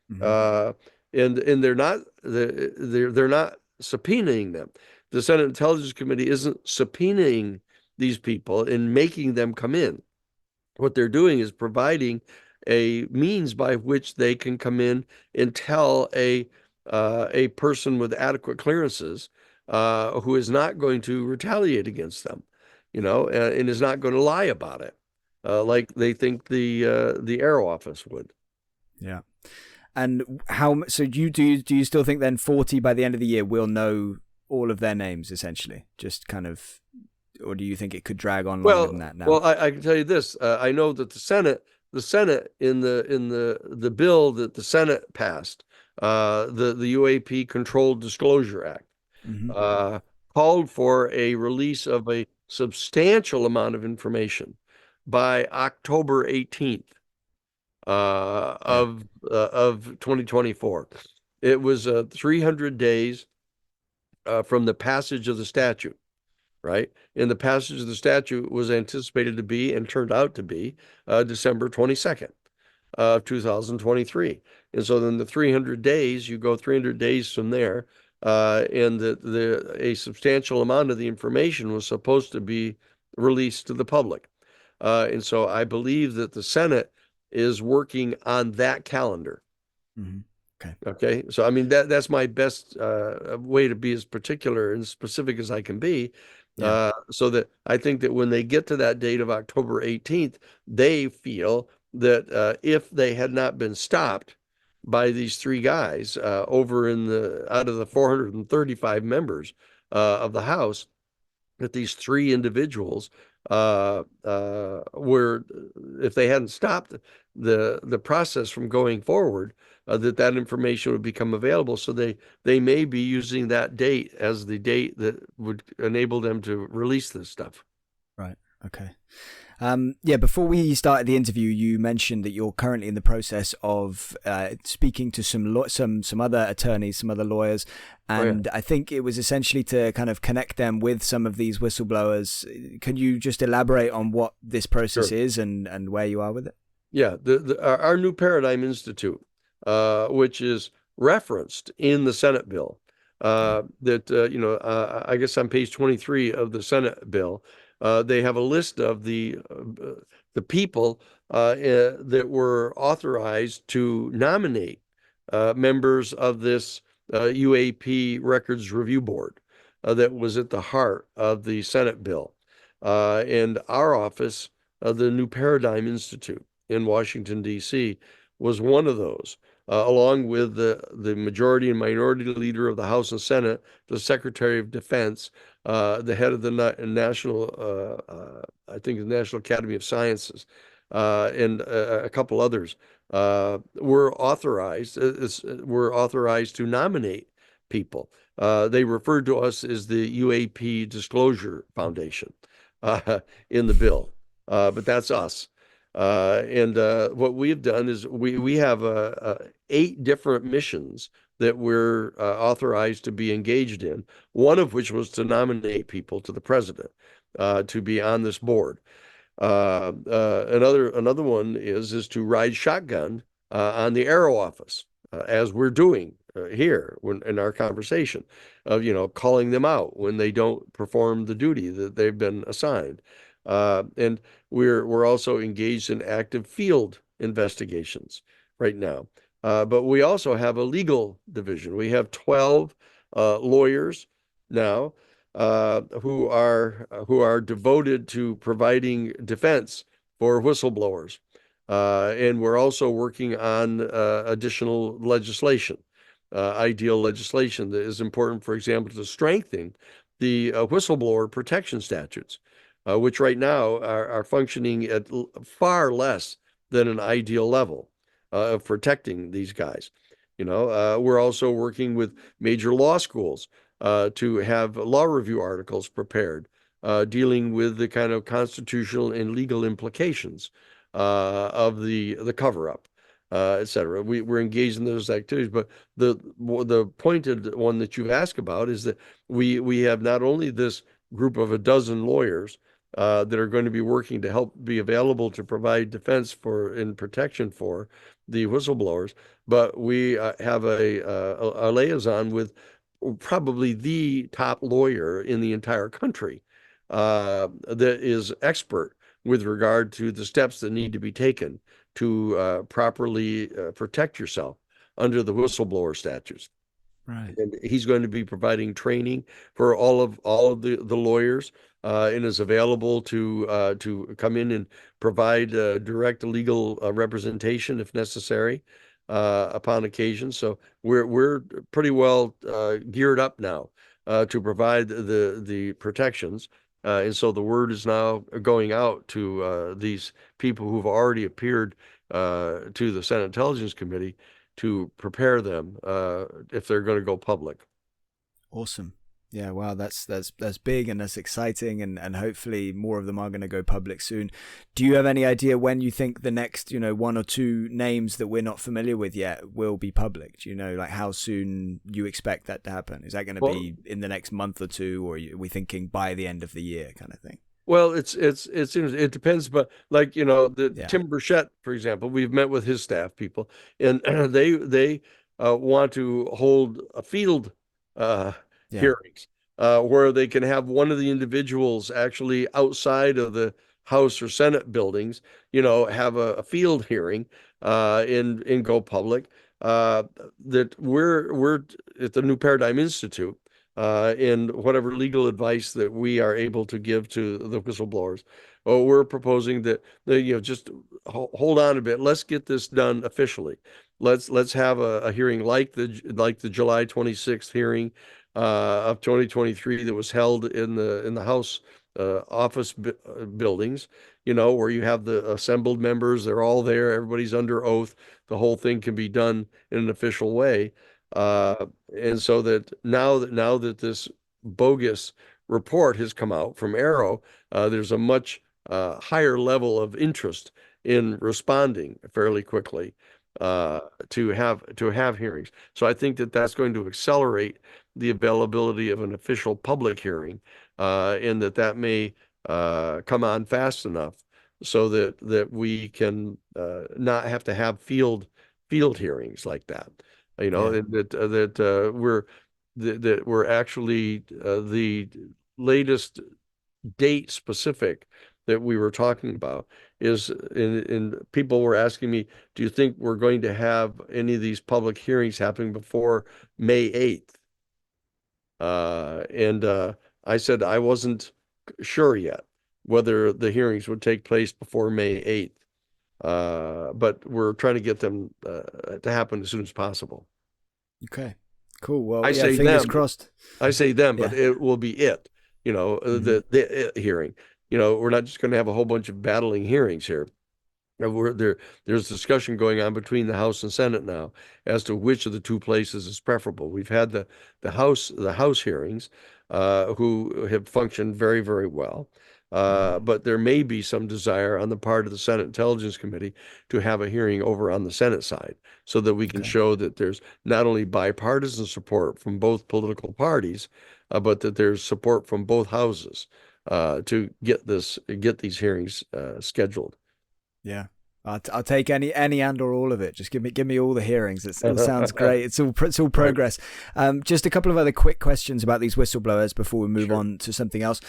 and they're not subpoenaing them. The Senate Intelligence Committee isn't subpoenaing these people and making them come in. What they're doing is providing a means by which they can come in and tell a person with adequate clearances who is not going to retaliate against them, and is not going to lie about it, like they think the AARO office would. Yeah. And so do you still think then 40 by the end of the year will know all of their names, essentially? Just kind of, or do you think it could drag on longer than that now? Well, I can tell you this. I know that the Senate in the bill that the Senate passed, the UAP Controlled Disclosure Act, called for a release of a substantial amount of information by October 18th of 2024. It was 300 days from the passage of the statute, right? And the passage of the statute was anticipated to be and turned out to be December 22nd of 2023. And so then the 300 days, you go 300 days from there, and a substantial amount of the information was supposed to be released to the public. And so I believe that the Senate is working on that calendar. Mm-hmm. Okay. Okay. So, I mean, that's my best way to be as particular and specific as I can be. Yeah. So that I think that when they get to that date of October 18th, they feel that if they had not been stopped by these three guys over out of the 435 members of the House, that these three individuals were, if they hadn't stopped the process from going forward, that information would become available. So they may be using that date as the date that would enable them to release this stuff. Right. Okay. Yeah, before we started the interview, you mentioned that you're currently in the process of speaking to some other attorneys, some other lawyers, and I think it was essentially to kind of connect them with some of these whistleblowers. Can you just elaborate on what this process is and where you are with it? Yeah, our new Paradigm Institute, which is referenced in the Senate bill, I guess on page 23 of the Senate bill, they have a list of the people that were authorized to nominate members of this UAP Records Review Board that was at the heart of the Senate bill. And our office, the New Paradigm Institute in Washington, D.C., was one of those, along with the majority and minority leader of the House and Senate, the Secretary of Defense, the head of the National, I think the National Academy of Sciences, and a couple others were authorized to nominate people. They referred to us as the UAP Disclosure Foundation in the bill, but that's us. And what we've done is we have 8 different missions that we're authorized to be engaged in, one of which was to nominate people to the president to be on this board. Another one is to ride shotgun on the AARO office, as we're doing here in our conversation of, calling them out when they don't perform the duty that they've been assigned. And we're also engaged in active field investigations right now. But we also have a legal division. We have 12 lawyers now who are devoted to providing defense for whistleblowers. And we're also working on additional legislation, ideal legislation that is important, for example, to strengthen the whistleblower protection statutes, which right now are functioning at far less than an ideal level of protecting these guys. We're also working with major law schools to have law review articles prepared dealing with the kind of constitutional and legal implications of the cover-up, et cetera. We're engaged in those activities, but the pointed one that you've asked about is that we have not only this group of a dozen lawyers that are going to be working to help be available to provide defense for and protection for the whistleblowers, but we have a liaison with probably the top lawyer in the entire country that is expert with regard to the steps that need to be taken to properly protect yourself under the whistleblower statutes. Right. And he's going to be providing training for all of the lawyers, and is available to come in and provide direct legal representation if necessary upon occasion. So we're pretty well geared up now to provide the protections. And so the word is now going out to these people who've already appeared to the Senate Intelligence Committee to prepare them if they're going to go public. Awesome. Yeah, wow, that's big and that's exciting, and hopefully more of them are going to go public soon. Do you have any idea when you think the next, one or two names that we're not familiar with yet will be public? Do you know, like, how soon you expect that to happen? Is that going to be in the next month or two, or are we thinking by the end of the year kind of thing? Well, it depends, but like, Tim Burchett, for example, we've met with his staff people, and they want to hold a field hearings where they can have one of the individuals actually outside of the House or Senate buildings, have a field hearing in go public. That we're at the new Paradigm Institute. In whatever legal advice that we are able to give to the whistleblowers. Oh, we're proposing that just hold on a bit. Let's get this done officially. Let's have a hearing like the July 26th hearing of 2023 that was held in the House office buildings. Where you have the assembled members, they're all there, everybody's under oath. The whole thing can be done in an official way. And so that now that this bogus report has come out from AARO, there's a much higher level of interest in responding fairly quickly to have hearings. So I think that that's going to accelerate the availability of an official public hearing, and that may come on fast enough so that we can not have to have field hearings like that. And that we're actually the latest date specific that we were talking about is in people were asking me, do you think we're going to have any of these public hearings happening before May 8th? And I said I wasn't sure yet whether the hearings would take place before May 8th. But we're trying to get them to happen as soon as possible. Okay, cool. Well, I say fingers them. crossed. I say them, but it will be it. The hearing. We're not just going to have a whole bunch of battling hearings here. There's discussion going on between the House and Senate now as to which of the two places is preferable. We've had the House hearings, who have functioned very, very well. But there may be some desire on the part of the Senate Intelligence Committee to have a hearing over on the Senate side so that we can show that there's not only bipartisan support from both political parties, but that there's support from both houses to get these hearings scheduled. Yeah. I'll take any and or all of it. Just give me all the hearings. It sounds great. It's all progress. Right. Just a couple of other quick questions about these whistleblowers before we move on to something else.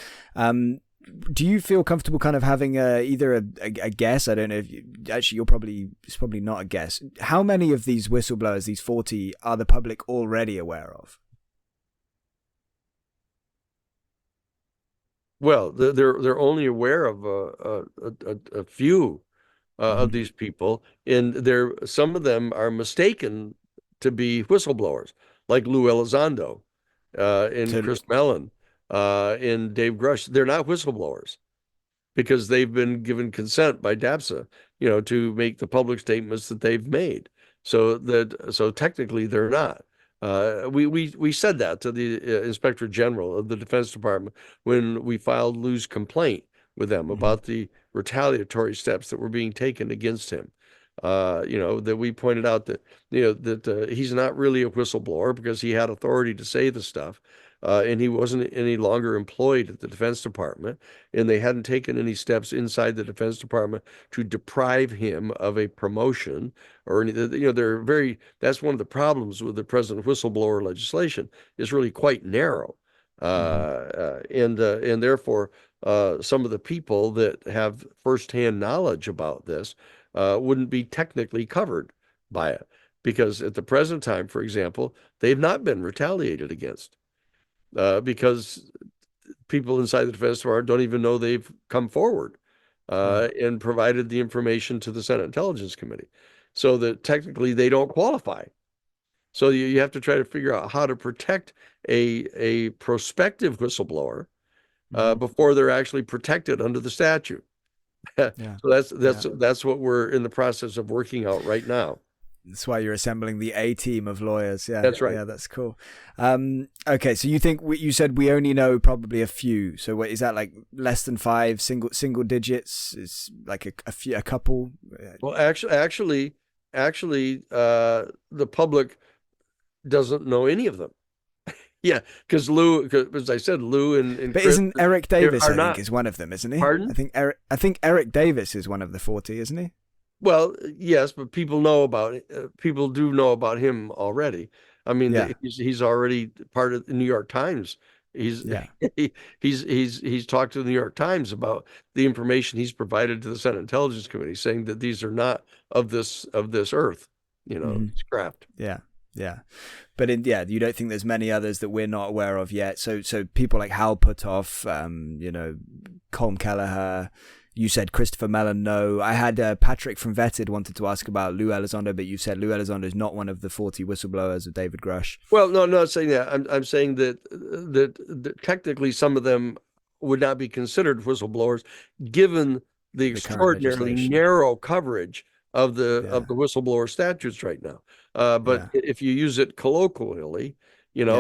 Do you feel comfortable kind of having either a guess? I don't know if it's probably not a guess. How many of these whistleblowers, these 40, are the public already aware of? Well, they're only aware of a few of these people, and some of them are mistaken to be whistleblowers, like Luis Elizondo and Chris Mellon and Dave Grush. They're not whistleblowers because they've been given consent by DAPSA, to make the public statements that they've made. So technically they're not. We said that to the Inspector General of the Defense Department when we filed Lou's complaint with them about the retaliatory steps that were being taken against him. That we pointed out that he's not really a whistleblower because he had authority to say the stuff, and he wasn't any longer employed at the Defense Department, and they hadn't taken any steps inside the Defense Department to deprive him of a promotion or any. That's one of the problems with the present whistleblower legislation is really quite narrow, and therefore some of the people that have firsthand knowledge about this wouldn't be technically covered by it because at the present time, for example, they've not been retaliated against. Because people inside the Defense Department don't even know they've come forward and provided the information to the Senate Intelligence Committee, so that technically they don't qualify. So you have to try to figure out how to protect a prospective whistleblower before they're actually protected under the statute. So that's what we're in the process of working out right now. That's why you're assembling the A team of lawyers. Yeah, That's right. Yeah, that's cool. Okay, so you think you said we only know probably a few. So what is that, like less than 5 single digits? Is like a couple? Well, actually, the public doesn't know any of them. Yeah, because as I said, Lou and But Chris isn't Eric Davis? are I think not. is one of them, isn't he? Pardon? I think Eric Davis is one of the 40, isn't he? Well, yes, but people know about it. People do know about him already. I mean, Yeah, he's already part of the New York Times. He's yeah. he's talked to the New York Times about the information he's provided to the Senate Intelligence Committee, saying that these are not of this earth. It's craft. Yeah, yeah. But you don't think there's many others that we're not aware of yet. So people like Hal Puthoff, Colm Kelleher. You said Christopher Mellon, no. I had Patrick from Vetted wanted to ask about Lou Elizondo, but you said Lou Elizondo is not one of the 40 whistleblowers of David Grush. Well, no, I'm not saying that. I'm saying that technically some of them would not be considered whistleblowers, given the extraordinarily narrow coverage of the whistleblower statutes right now. But if you use it colloquially, then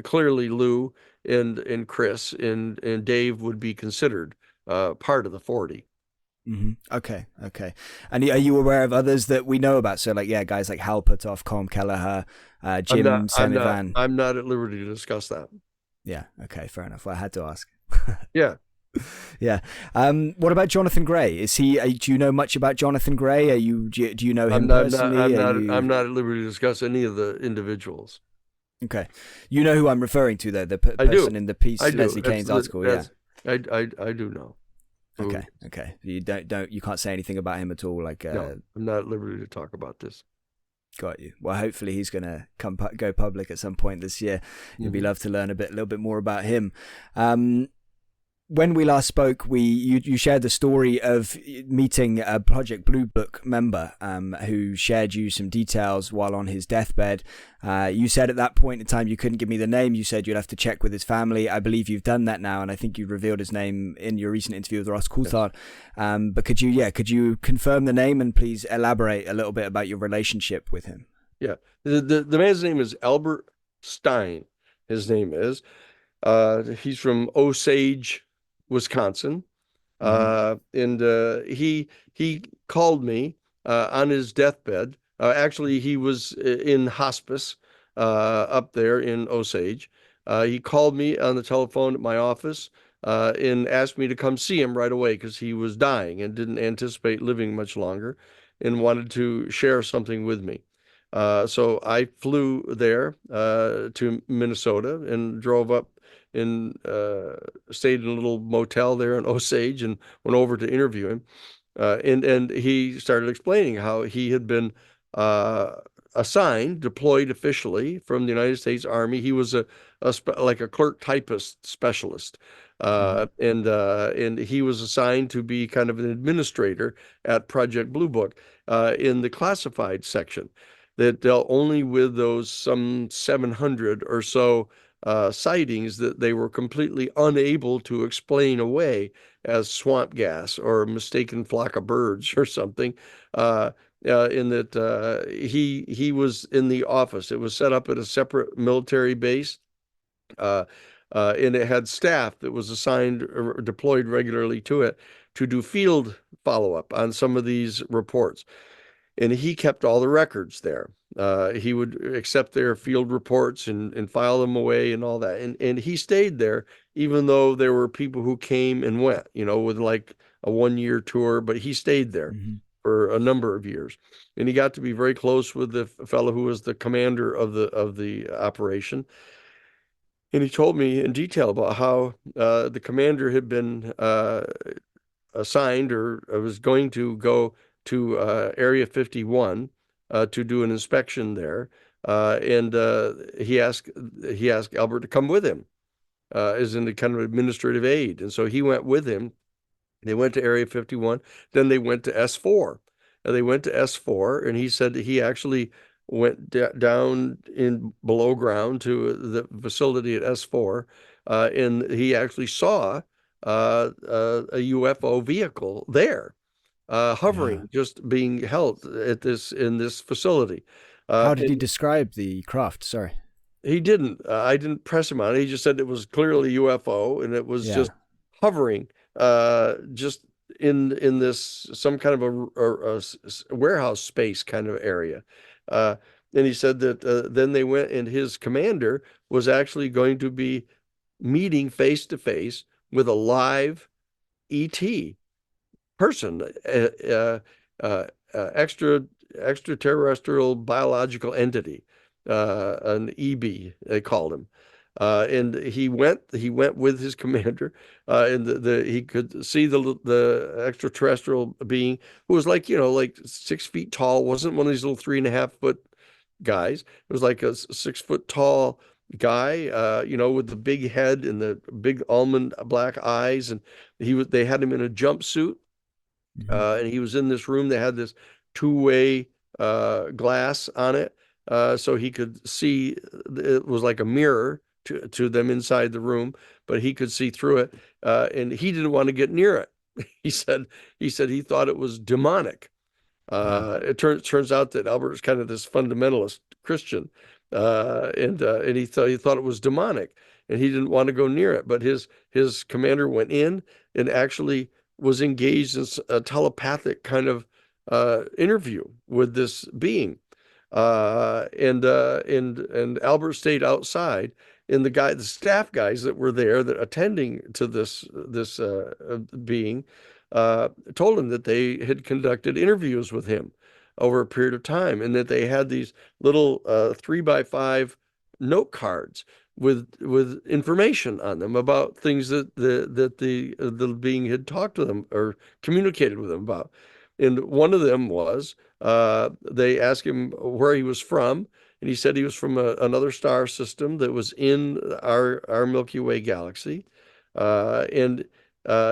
clearly Lou and Chris and Dave would be considered part of the 40. Mm-hmm. Okay. And are you aware of others that we know about? So, guys like Hal Puthoff, Colm Kelleher, Jim Semivan. I'm not at liberty to discuss that. Yeah. Okay. Fair enough. Well, I had to ask. Yeah. Yeah. What about Jonathan Gray? Is he? Do you know much about Jonathan Gray? Do you know him personally? I'm not at liberty to discuss any of the individuals. Okay. You know who I'm referring to, though, the person in the piece, Leslie Kane's article. Yeah. I do know. Okay. You you can't say anything about him at all. No, I'm not at liberty to talk about this. Got you. Well, hopefully he's going to go public at some point this year. You'd be love to learn a little bit more about him. When we last spoke, you shared the story of meeting a Project Bluebook member who shared you some details while on his deathbed. You said at that point in time you couldn't give me the name. You said you'd have to check with his family. I believe you've done that now, and I think you revealed his name in your recent interview with Ross Coulthard. Yes. But could you confirm the name and please elaborate a little bit about your relationship with him? Yeah, the man's name is Albert Stein. His name is. He's from Osage, Wisconsin, and he called me on his deathbed. Actually, he was in hospice up there in Osage. He called me on the telephone at my office and asked me to come see him right away because he was dying and didn't anticipate living much longer and wanted to share something with me. So I flew there to Minnesota and drove up and stayed in a little motel there in Osage and went over to interview him. And he started explaining how he had been deployed officially from the United States Army. He was like a clerk typist specialist. And he was assigned to be kind of an administrator at Project Bluebook in the classified section that dealt only with those some 700 or so sightings that they were completely unable to explain away as swamp gas or a mistaken flock of birds or something. In that he was in the office. It was set up at a separate military base, and it had staff that was assigned or deployed regularly to it to do field follow-up on some of these reports. And he kept all the records there. He would accept their field reports and file them away and all that. And he stayed there, even though there were people who came and went, with like a 1-year tour, but he stayed there for a number of years. And he got to be very close with the fellow who was the commander of the operation. And he told me in detail about how the commander had been assigned or was going to go to Area 51 to do an inspection there, and he asked Albert to come with him as in the kind of administrative aid, and so he went with him. They went to Area 51, then they went to S4. They went to S4, and he said that he actually went down in below ground to the facility at S4, and he actually saw a UFO vehicle there. hovering, just being held in this facility. How did he And describe the craft? Sorry. he didn't. I didn't press him on it. He just said it was clearly UFO, and it was Yeah. just hovering, just in this some kind of a warehouse space kind of area. Uh, and he said that then they went, and his commander was actually going to be meeting face to face with a live ET person, extraterrestrial biological entity, an EB, they called him. And he went with his commander, and he could see the extraterrestrial being who was like, like 6 feet tall, wasn't one of these little 3.5 foot guys. It was like a 6 foot tall guy, with the big head and the big almond black eyes, and they had him in a jumpsuit, Mhm. and he was in this room. They had this two-way glass on it, so he could see. It was like a mirror to them inside the room, but he could see through it, and he didn't want to get near it. He said he thought it was demonic. Wow. It turns out that Albert is kind of this fundamentalist Christian, and he thought it was demonic, and he didn't want to go near it. But his commander went in and actually was engaged in a telepathic kind of interview with this being, and Albert stayed outside. And the staff guys that were there, that attending to this being, told him that they had conducted interviews with him over a period of time, and that they had these little 3x5 note cards with information on them about things that the being had talked to them or communicated with them about. And one of them was, they asked him where he was from, and he said he was from another star system that was in our Milky Way galaxy. And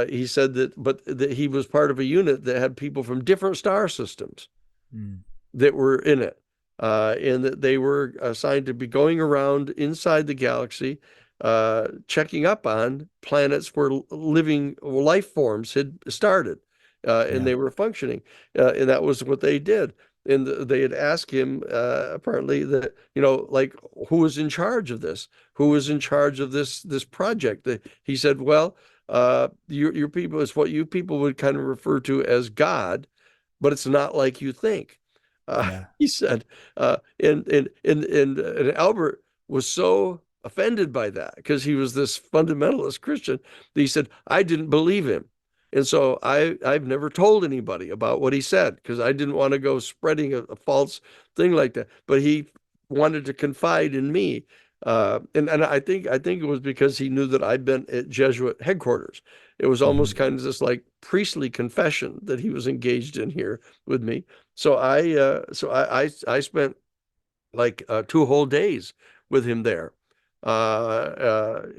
he said that he was part of a unit that had people from different star systems Mm. that were in it, and that they were assigned to be going around inside the galaxy, checking up on planets where living life forms had started, and Yeah. they were functioning, and that was what they did. And they had asked him, apparently, that, like, who was in charge of this? Who was in charge of this project? He said, well, your people is what you people would kind of refer to as God, but it's not like you think. Yeah. He said, and Albert was so offended by that, because he was this fundamentalist Christian, that he said, I didn't believe him. And so I've never told anybody about what he said, because I didn't want to go spreading a false thing like that. But he wanted to confide in me. And I think it was because he knew that I'd been at Jesuit headquarters. It was almost Mhm. kind of this like priestly confession that he was engaged in here with me. So I spent like 2 whole days with him there. So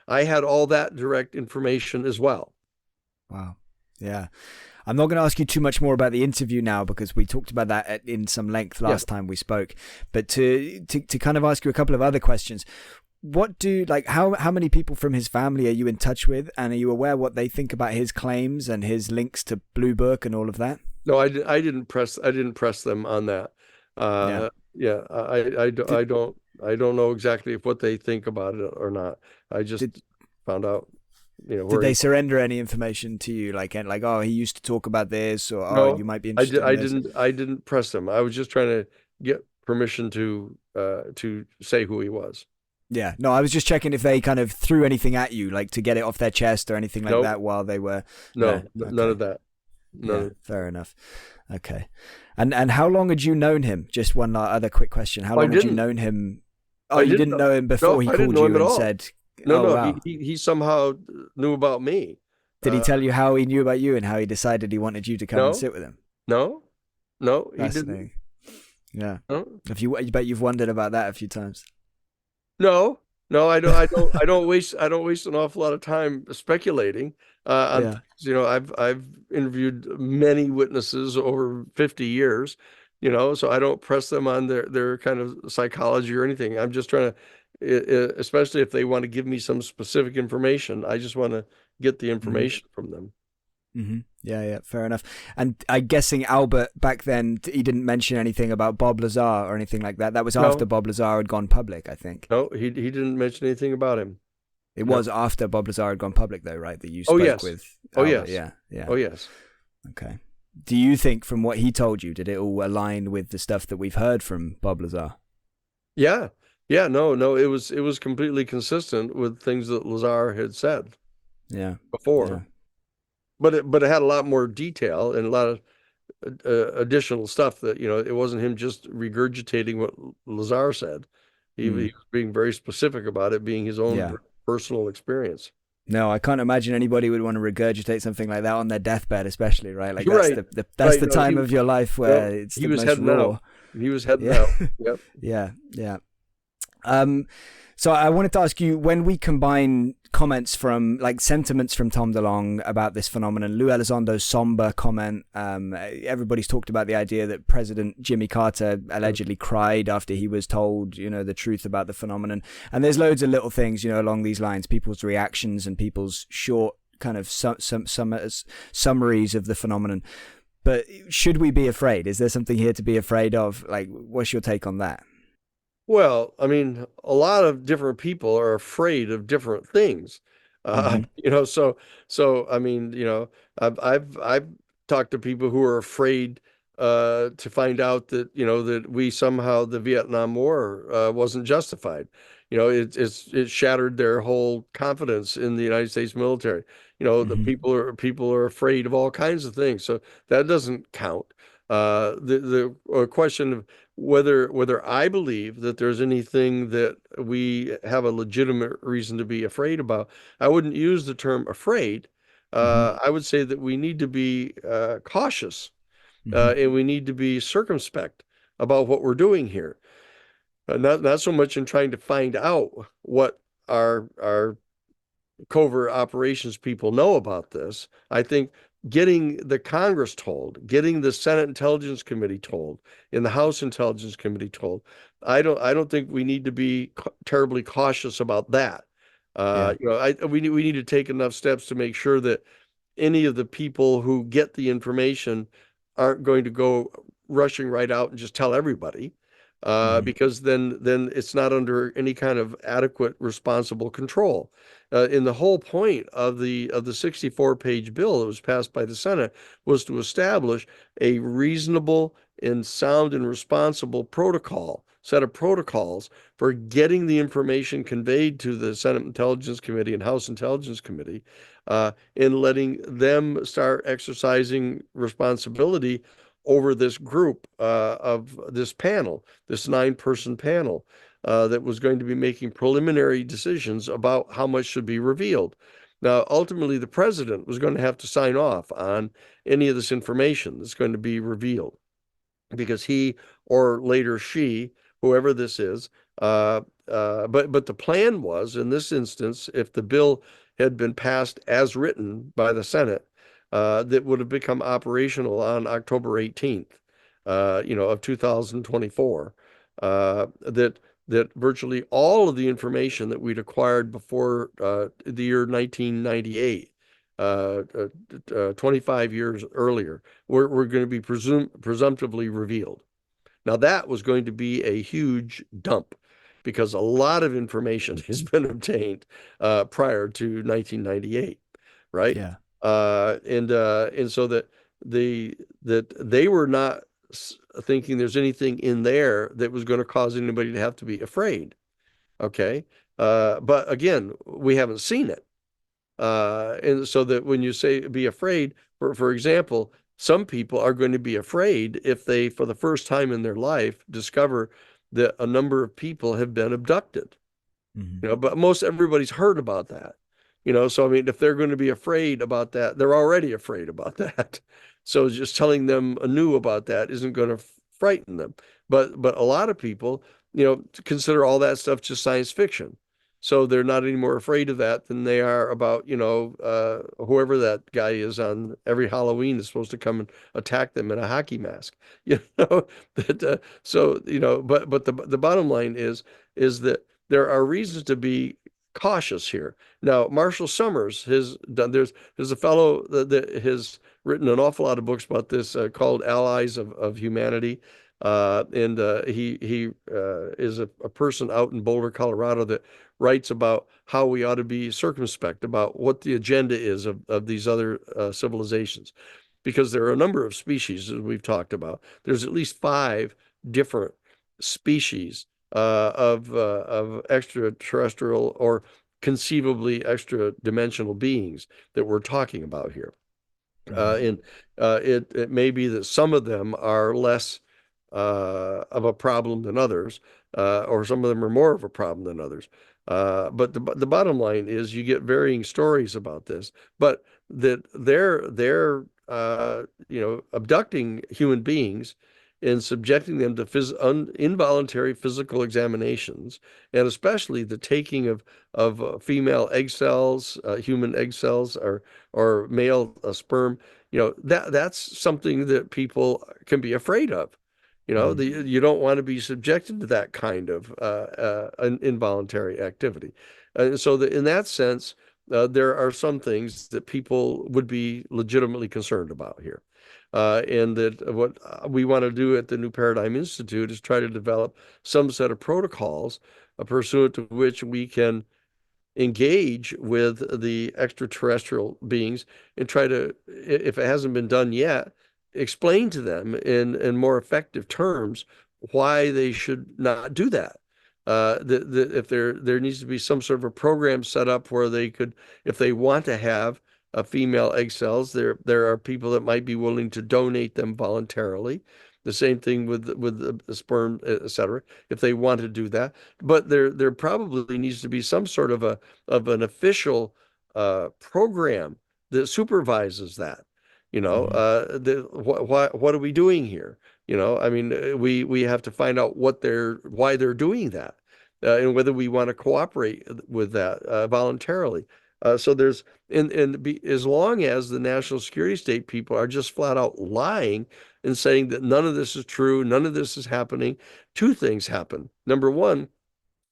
I had all that direct information as well. Wow. Yeah. I'm not going to ask you too much more about the interview now, because we talked about that in some length Yeah. last time we spoke. But to kind of ask you a couple of other questions. How many people from his family are you in touch with, and are you aware what they think about his claims and his links to Bluebook and all of that? No, I didn't press them on that. Yeah. Yeah, Did I don't know exactly what they think about it or not. I just did found out, did where he they was. surrender any information to you, like, oh, he used to talk about this, or oh, No, you might be I did. interested in I this? didn't. I didn't press him. I was just trying to get permission to say who he was. Yeah, no, I was just checking if they kind of threw anything at you, like to get it off their chest or anything like Nope. that while they were. No, No, none okay, of that. None yeah, of. fair enough. Okay, and how long had you known him? Just one other quick question: how I long had you didn't. known him? Oh, I you didn't didn't know. know him No, before he I didn't called know him you at and all. said, No, "Oh no. He wow." he, he somehow knew about me. Did he Uh, tell you how he knew about you and how he decided he wanted you to come and no, sit with him? no, no. He didn't. Fascinating. Yeah. No. If you, I bet you've wondered about that a few times. No, no, I don't waste an awful lot of time speculating on Yeah. things. I've interviewed many witnesses over 50 years, so I don't press them on their kind of psychology or anything. I'm just trying to, especially if they want to give me some specific information, I just want to get the Mhm. information from them. Yeah, yeah, fair enough. And I'm guessing Albert back then, he didn't mention anything about Bob Lazar or anything like that. That was after No, Bob Lazar had gone public, I think. no, he didn't mention anything about him. It No. was after Bob Lazar had gone public, though, right? That you Oh spoke yes. with Oh Albert. yes. Yeah, yeah. Oh yes. Okay. Do you think, from what he told you, did it all align with the stuff that we've heard from Bob Lazar? Yeah. Yeah. No. It was completely consistent with things that Lazar had said Yeah. before, Yeah. but it had a lot more detail and a lot of additional stuff that it wasn't him just regurgitating what Lazar said. He was being very specific about it being his own Yeah. personal experience. No, I can't imagine anybody would want to regurgitate something like that on their deathbed, especially, right? Like You're that's right. that's Right. the No, time of your life where it's he the was most heading raw. out. He was heading Yeah. out. Yep. Yeah, yeah. So I wanted to ask you, when we combine comments from, like, sentiments from Tom DeLonge about this phenomenon, Lou Elizondo's somber comment, everybody's talked about the idea that President Jimmy Carter allegedly cried after he was told, the truth about the phenomenon. And there's loads of little things, along these lines, people's reactions and people's short kind of summaries of the phenomenon. But should we be afraid? Is there something here to be afraid of? Like, what's your take on that? Well, I mean, a lot of different people are afraid of different things. So I mean, I've talked to people who are afraid to find out that that we somehow the Vietnam War wasn't justified. It shattered their whole confidence in the United States military. The people are afraid of all kinds of things, so that doesn't count. The question of whether I believe that there's anything that we have a legitimate reason to be afraid about, I wouldn't use the term afraid. I would say that we need to be cautious, and we need to be circumspect about what we're doing here. Not so much in trying to find out what our covert operations people know about this. I think getting the Congress told, getting the Senate Intelligence Committee told, and the House Intelligence Committee told, I don't think we need to be terribly cautious about that. Yeah. We need to take enough steps to make sure that any of the people who get the information aren't going to go rushing right out and just tell everybody. Because then it's not under any kind of adequate, responsible control. And the whole point of the 64-page bill that was passed by the Senate was to establish a reasonable and sound and responsible set of protocols for getting the information conveyed to the Senate Intelligence Committee and House Intelligence Committee, and letting them start exercising responsibility over this group of this panel, this 9-person panel that was going to be making preliminary decisions about how much should be revealed. Now, ultimately, the president was going to have to sign off on any of this information that's going to be revealed, because he, or later she, whoever this is, but the plan was, in this instance, if the bill had been passed as written by the Senate, that would have become operational on October 18th, of 2024. That virtually all of the information that we'd acquired before the year 1998, 25 years earlier, were going to be presumptively revealed. Now, that was going to be a huge dump, because a lot of information has been obtained prior to 1998, right? Yeah. And so that they were not thinking there's anything in there that was going to cause anybody to have to be afraid. Okay. But again, we haven't seen it. And so that when you say be afraid, for example, some people are going to be afraid if they, for the first time in their life, discover that a number of people have been abducted. But most everybody's heard about that. So I mean, if they're going to be afraid about that, they're already afraid about that. So just telling them anew about that isn't going to frighten them. But a lot of people, consider all that stuff just science fiction. So they're not any more afraid of that than they are about, whoever that guy is on every Halloween is supposed to come and attack them in a hockey mask. But the bottom line is that there are reasons to be cautious here. Now, Marshall Summers has done, there's a fellow that has written an awful lot of books about this called Allies of Humanity. And he is a person out in Boulder, Colorado, that writes about how we ought to be circumspect about what the agenda is of these other civilizations. Because there are a number of species, as we've talked about. There's at least 5 different species of extraterrestrial or conceivably extra dimensional beings that we're talking about here. And it may be that some of them are less of a problem than others, or some of them are more of a problem than others. But the bottom line is you get varying stories about this, but that they're abducting human beings and subjecting them to involuntary physical examinations, and especially the taking of female egg cells, human egg cells, or male sperm. That's something that people can be afraid of. You don't want to be subjected to that kind of involuntary activity. And so in that sense, there are some things that people would be legitimately concerned about here. And that what we want to do at the New Paradigm Institute is try to develop some set of protocols pursuant to which we can engage with the extraterrestrial beings and try to, if it hasn't been done yet, explain to them in more effective terms why they should not do that. If there needs to be some sort of a program set up where they could, if they want to have female egg cells, there are people that might be willing to donate them voluntarily. The same thing with the sperm, etc., if they want to do that. But there probably needs to be some sort of an official program that supervises that. What are we doing here? I mean, we have to find out why they're doing that, and whether we want to cooperate with that voluntarily. So there's as long as the national security state people are just flat out lying and saying that none of this is true, none of this is happening, 2 things happen. Number one,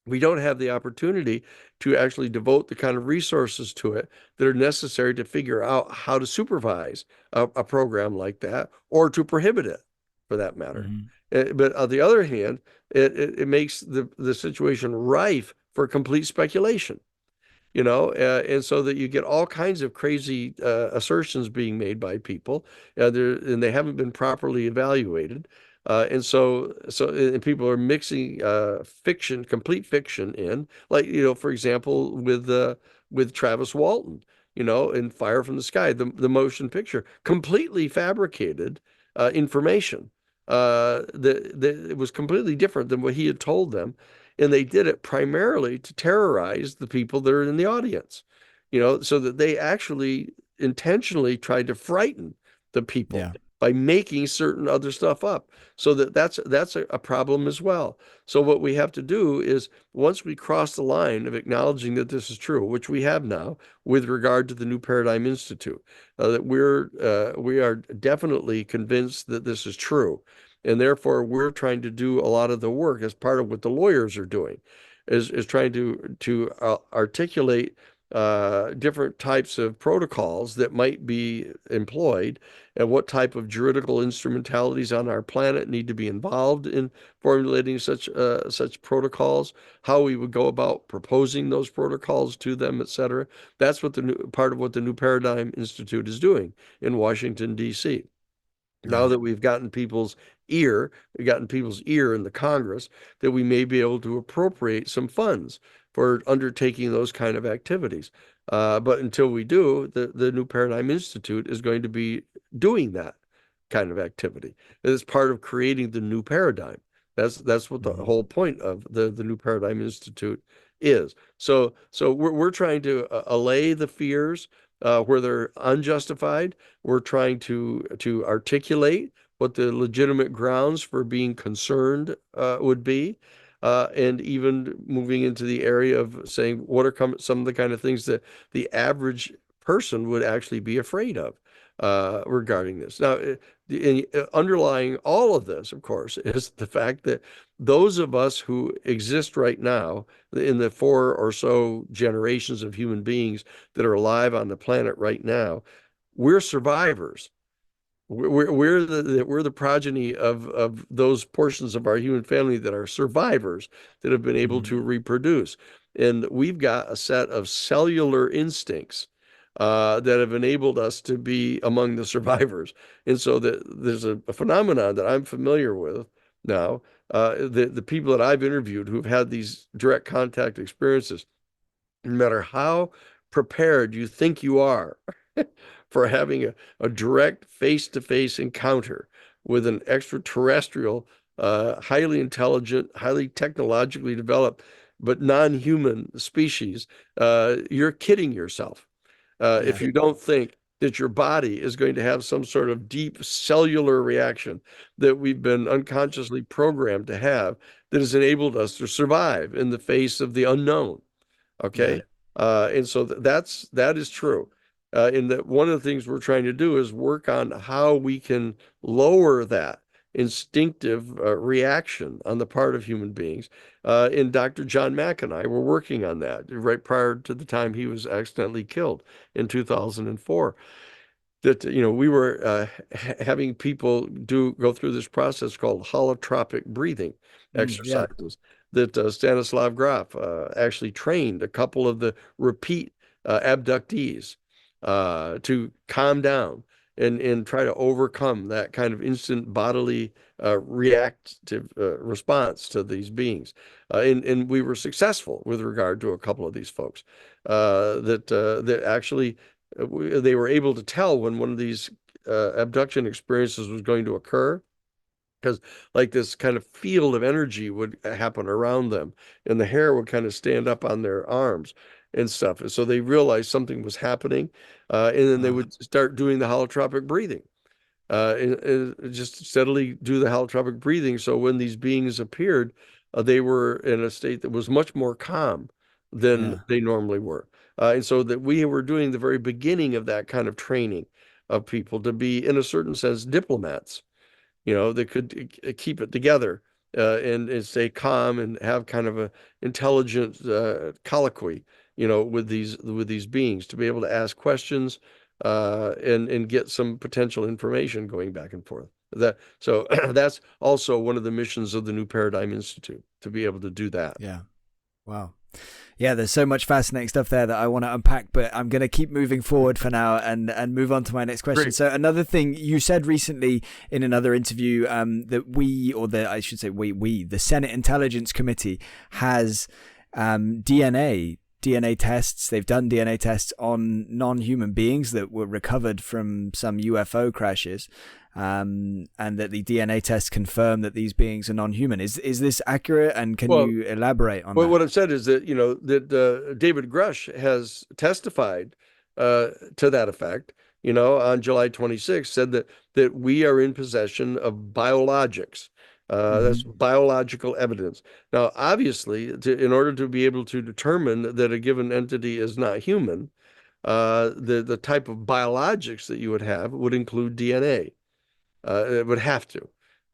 we don't have the opportunity to actually devote the kind of resources to it that are necessary to figure out how to supervise a program like that, or to prohibit it, for that matter. But on the other hand, it makes the situation rife for complete speculation. And so that you get all kinds of crazy assertions being made by people, and they haven't been properly evaluated. And people are mixing fiction, complete fiction in, like, for example, with Travis Walton, in Fire from the Sky, the motion picture, completely fabricated information. It was completely different than what he had told them. And they did it primarily to terrorize the people that are in the audience, so that they actually intentionally tried to frighten the people by making certain other stuff up. So that's a problem as well. So what we have to do is, once we cross the line of acknowledging that this is true, which we have now with regard to the New Paradigm Institute, that we are definitely convinced that this is true. And therefore, we're trying to do a lot of the work as part of what the lawyers are doing, is trying to articulate different types of protocols that might be employed, and what type of juridical instrumentalities on our planet need to be involved in formulating such protocols, how we would go about proposing those protocols to them, etc. That's what part of what the New Paradigm Institute is doing in Washington, D.C. Now that we've gotten people's ear in the Congress, that we may be able to appropriate some funds for undertaking those kind of activities. But until we do, the New Paradigm Institute is going to be doing that kind of activity. It's part of creating the new paradigm. That's what the whole point of the New Paradigm Institute is. So we're trying to allay the fears where they're unjustified. We're trying to articulate what the legitimate grounds for being concerned would be, and even moving into the area of saying what are some of the kind of things that the average person would actually be afraid of. regarding this. Now, underlying all of this, of course, is the fact that those of us who exist right now in the 4 or so generations of human beings that are alive on the planet right now, we're survivors. We're the progeny of those portions of our human family that are survivors that have been able to reproduce. And we've got a set of cellular instincts that have enabled us to be among the survivors. And so there's a phenomenon that I'm familiar with now. The people that I've interviewed who've had these direct contact experiences, no matter how prepared you think you are for having a direct face-to-face encounter with an extraterrestrial, highly intelligent, highly technologically developed, but non-human species, you're kidding yourself if you don't think that your body is going to have some sort of deep cellular reaction that we've been unconsciously programmed to have that has enabled us to survive in the face of the unknown. Okay. And so that is true. And that one of the things we're trying to do is work on how we can lower that instinctive reaction on the part of human beings. And Dr. John Mack and I were working on that right prior to the time he was accidentally killed in 2004. That, we were having people go through this process called holotropic breathing exercises that Stanislav Grof actually trained a couple of the repeat abductees to calm down and try to overcome that kind of instant bodily reactive response to these beings. And we were successful with regard to a couple of these folks that actually they were able to tell when one of these abduction experiences was going to occur, because like this kind of field of energy would happen around them and the hair would kind of stand up on their arms and stuff. And so they realized something was happening, and then they would start doing the holotropic breathing, and just steadily do the holotropic breathing. So when these beings appeared, they were in a state that was much more calm than they normally were. And so that we were doing the very beginning of that kind of training of people to be, in a certain sense, diplomats, that could keep it together and stay calm and have kind of a intelligent colloquy, with these beings, to be able to ask questions and get some potential information going back and forth. So that's also one of the missions of the new Paradigm Institute, to be able to do that. Yeah. Wow. Yeah, there's so much fascinating stuff there that I want to unpack, but I'm going to keep moving forward for now and move on to my next question. Great. So another thing you said recently in another interview, that the Senate Intelligence Committee has DNA tests. They've done DNA tests on non-human beings that were recovered from some UFO crashes. And that the DNA tests confirm that these beings are non-human. Is this accurate? And can you elaborate on that? What I've said is that, that David Grush has testified to that effect, on July 26th, said that we are in possession of biologics. That's biological evidence. Now, obviously, in order to be able to determine that a given entity is not human, the type of biologics that you would have would include DNA. It would have to,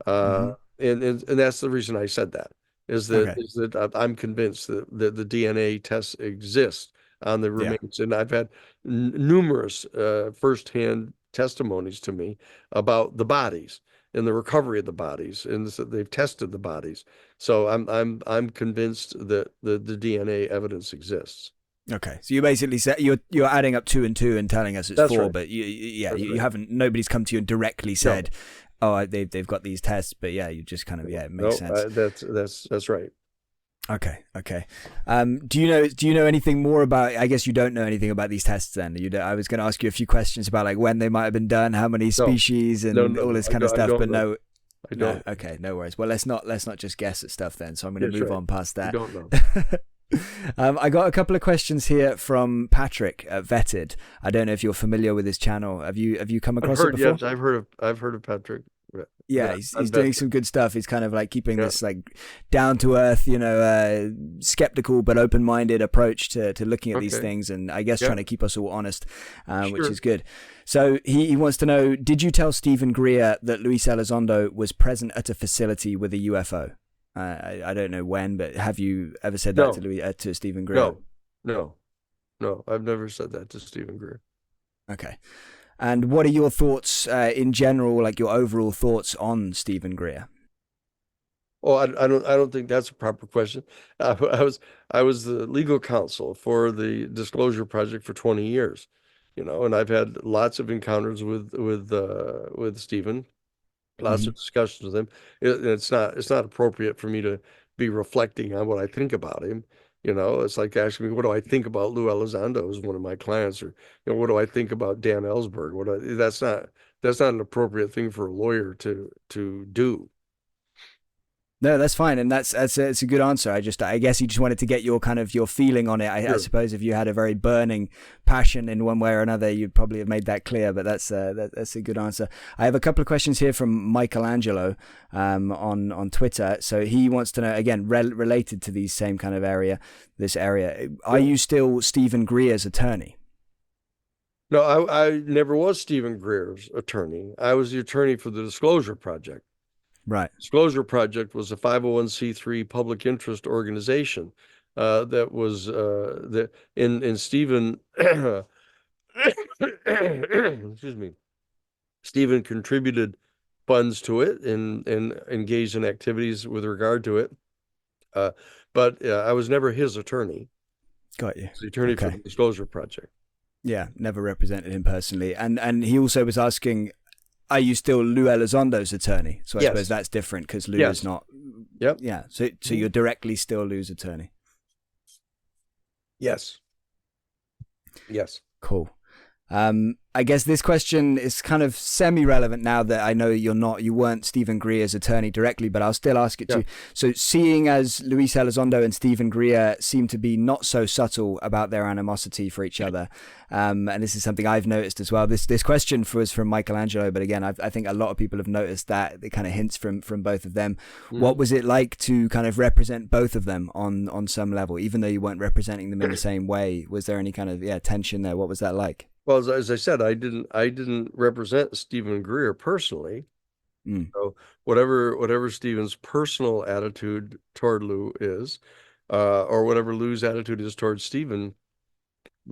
and that's the reason I said that is that I'm convinced that the DNA tests exist on the remains, and I've had numerous firsthand testimonies to me about the bodies and the recovery of the bodies, and they've tested the bodies. So I'm convinced that the DNA evidence exists. Okay, so you basically said you're adding up 2 and 2 and telling us it's That's 4, right. but you haven't. Nobody's come to you and directly said, "Oh, they've got these tests." But you just kind of it makes sense. That's right. Okay. Do you know anything more about? I guess you don't know anything about these tests then. I was going to ask you a few questions about like when they might have been done, how many species, and all this kind of stuff. But no. I don't. No, okay, no worries. Well, let's not just guess at stuff then. So I'm going to move on past that. I don't know. I got a couple of questions here from Patrick at Vetted. I don't know if you're familiar with his channel. Have you come across it before? Yes, I've heard of Patrick. Yeah, he's doing some good stuff. He's kind of like keeping this like down to earth, skeptical but open minded approach to looking at these things, and I guess trying to keep us all honest, which is good. So he wants to know, did you tell Stephen Greer that Luis Elizondo was present at a facility with a UFO? I don't know when, but have you ever said that to Stephen Greer? No, I've never said that to Stephen Greer. Okay. And what are your thoughts in general, like your overall thoughts on Stephen Greer? Oh, I don't think that's a proper question. I was the legal counsel for the Disclosure Project for 20 years, and I've had lots of encounters with Stephen, lots of discussions with him. It's not appropriate for me to be reflecting on what I think about him. It's like asking me, what do I think about Lou Elizondo, who's one of my clients, or what do I think about Dan Ellsberg? That's not an appropriate thing for a lawyer to do. No, that's fine, and that's a good answer. I guess you just wanted to get your feeling on it. I suppose if you had a very burning passion in one way or another, you'd probably have made that clear. But that's a good answer. I have a couple of questions here from Michelangelo on Twitter. So he wants to know, again, related to these same kind of this area. Are you still Stephen Greer's attorney? No, I never was Stephen Greer's attorney. I was the attorney for the Disclosure Project. Right. Disclosure Project was a 501c3 public interest organization that was in Stephen excuse me. Stephen contributed funds to it and engaged in activities with regard to it. But I was never his attorney. Got you. The attorney for the Disclosure Project. Yeah, never represented him personally. And he also was asking, are you still Lou Elizondo's attorney? So I suppose that's different because Lou is not. Yep. Yeah. So you're directly still Lou's attorney. Yes. Cool. I guess this question is kind of semi-relevant now that I know you weren't Stephen Greer's attorney directly, but I'll still ask it to you. So seeing as Luis Elizondo and Stephen Greer seem to be not so subtle about their animosity for each other, and this is something I've noticed as well. This question was from Michelangelo, but again, I think a lot of people have noticed that it kind of hints from both of them. What was it like to kind of represent both of them on some level, even though you weren't representing them in the same way? Was there any kind of tension there? What was that like? Well, as I said, I didn't represent Stephen Greer personally. So whatever Stephen's personal attitude toward Lou is, or whatever Lou's attitude is towards Stephen,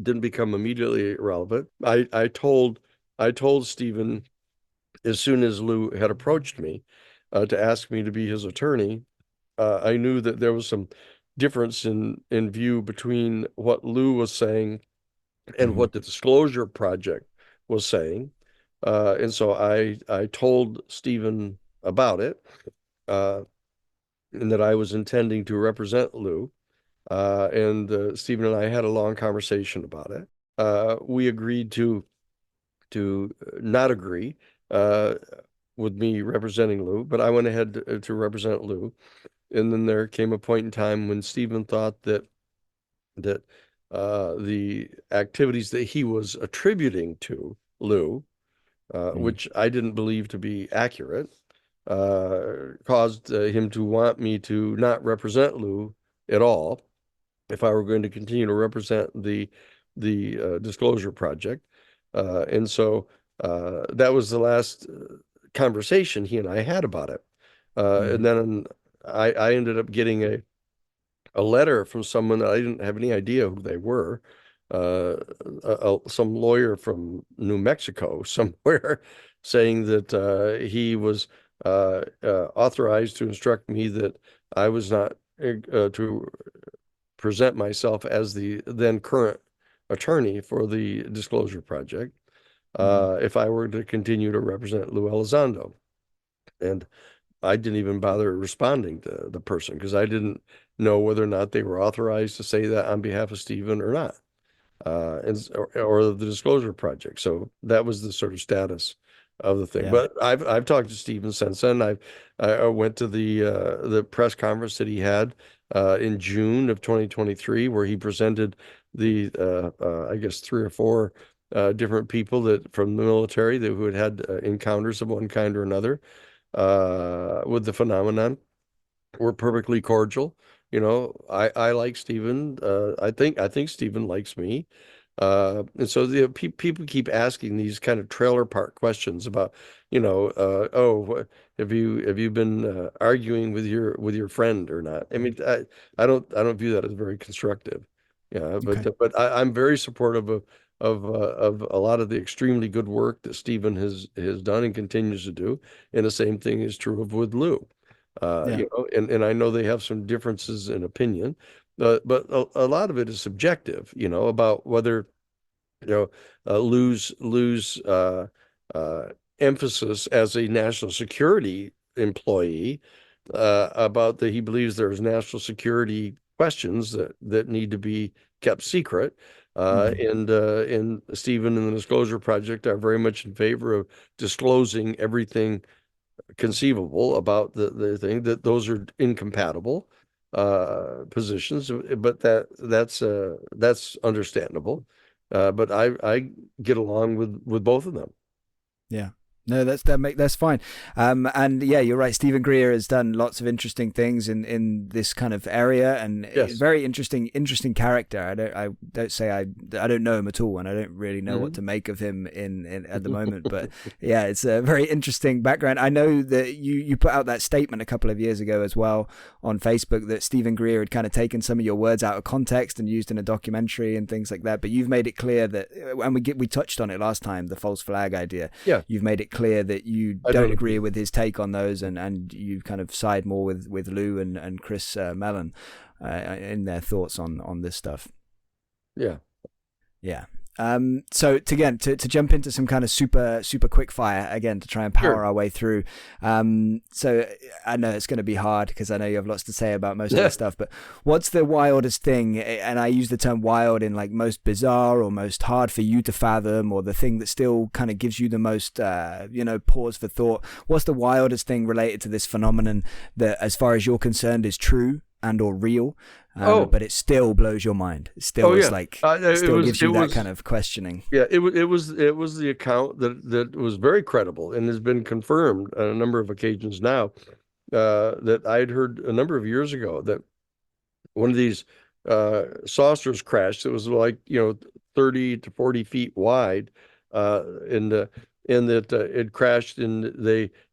didn't become immediately relevant. I told Stephen as soon as Lou had approached me to ask me to be his attorney. I knew that there was some difference in view between what Lou was saying and what the Disclosure Project was saying. And so I told Stephen about it, and that I was intending to represent Lou. And Stephen and I had a long conversation about it. We agreed to not agree with me representing Lou, but I went ahead to represent Lou. And then there came a point in time when Stephen thought that the activities that he was attributing to Lou, which I didn't believe to be accurate, caused him to want me to not represent Lou at all if I were going to continue to represent the Disclosure Project. And so that was the last conversation he and I had about it. And then I ended up getting a letter from someone that I didn't have any idea who they were, some lawyer from New Mexico somewhere, saying that he was authorized to instruct me that I was not to present myself as the then current attorney for the Disclosure Project if I were to continue to represent Lou Elizondo. And I didn't even bother responding to the person because I didn't know whether or not they were authorized to say that on behalf of Stephen or not, or the Disclosure Project. So that was the sort of status of the thing. But I've talked to Stephen since then. I went to the press conference that he had in June of 2023, where he presented the I guess 3 or 4 different people that from the military who had encounters of one kind or another with the phenomenon. Were perfectly cordial. I like Stephen. I think Stephen likes me. And so people keep asking these kind of trailer park questions about, oh, have you been arguing with your friend or not? I mean, I don't view that as very constructive. Yeah, Okay. I'm very supportive of a lot of the extremely good work that Stephen has done and continues to do, and the same thing is true of with Lou. Yeah. And I know they have some differences in opinion, but a lot of it is subjective, about whether lose uh, emphasis as a national security employee about that he believes there's national security questions that need to be kept secret. Hmm. And Stephen and the Disclosure Project are very much in favor of disclosing everything conceivable about the thing, that those are incompatible positions, but that's understandable. But I get along with both of them. Yeah. No, that's fine. And yeah, you're right. Stephen Greer has done lots of interesting things in this kind of area, and Yes. very interesting character. I don't say I don't know him at all, and I don't really know what Hmm. to make of him in at the moment. But yeah, it's a very interesting background. I know that you put out that statement a couple of years ago as well on Facebook that Stephen Greer had kind of taken some of your words out of context and used in a documentary and things like that. But you've made it clear that, and we touched on it last time, the false flag idea. Yeah, You've made it clear that you I don't don't agree agree. with his take on those, and you kind of side more with Lou and Chris Mellon in their thoughts on this stuff. Yeah. Yeah. So to jump into some kind of super quick fire again to try and power Sure. our way through. So I know it's going to be hard because I know you have lots to say about most of Yeah. this stuff, but what's the wildest thing? And I use the term wild in like most bizarre or most hard for you to fathom, or the thing that still kind of gives you the most, pause for thought. What's the wildest thing related to this phenomenon that, as far as you're concerned, is true and or real, Oh, but it still blows your mind? It still oh is yeah. like, It still was gives it you that kind was of questioning. yeah, it was the account that was very credible and has been confirmed on a number of occasions now, that I'd heard a number of years ago, that one of these saucers crashed. It was like 30 to 40 feet wide, and that it crashed, and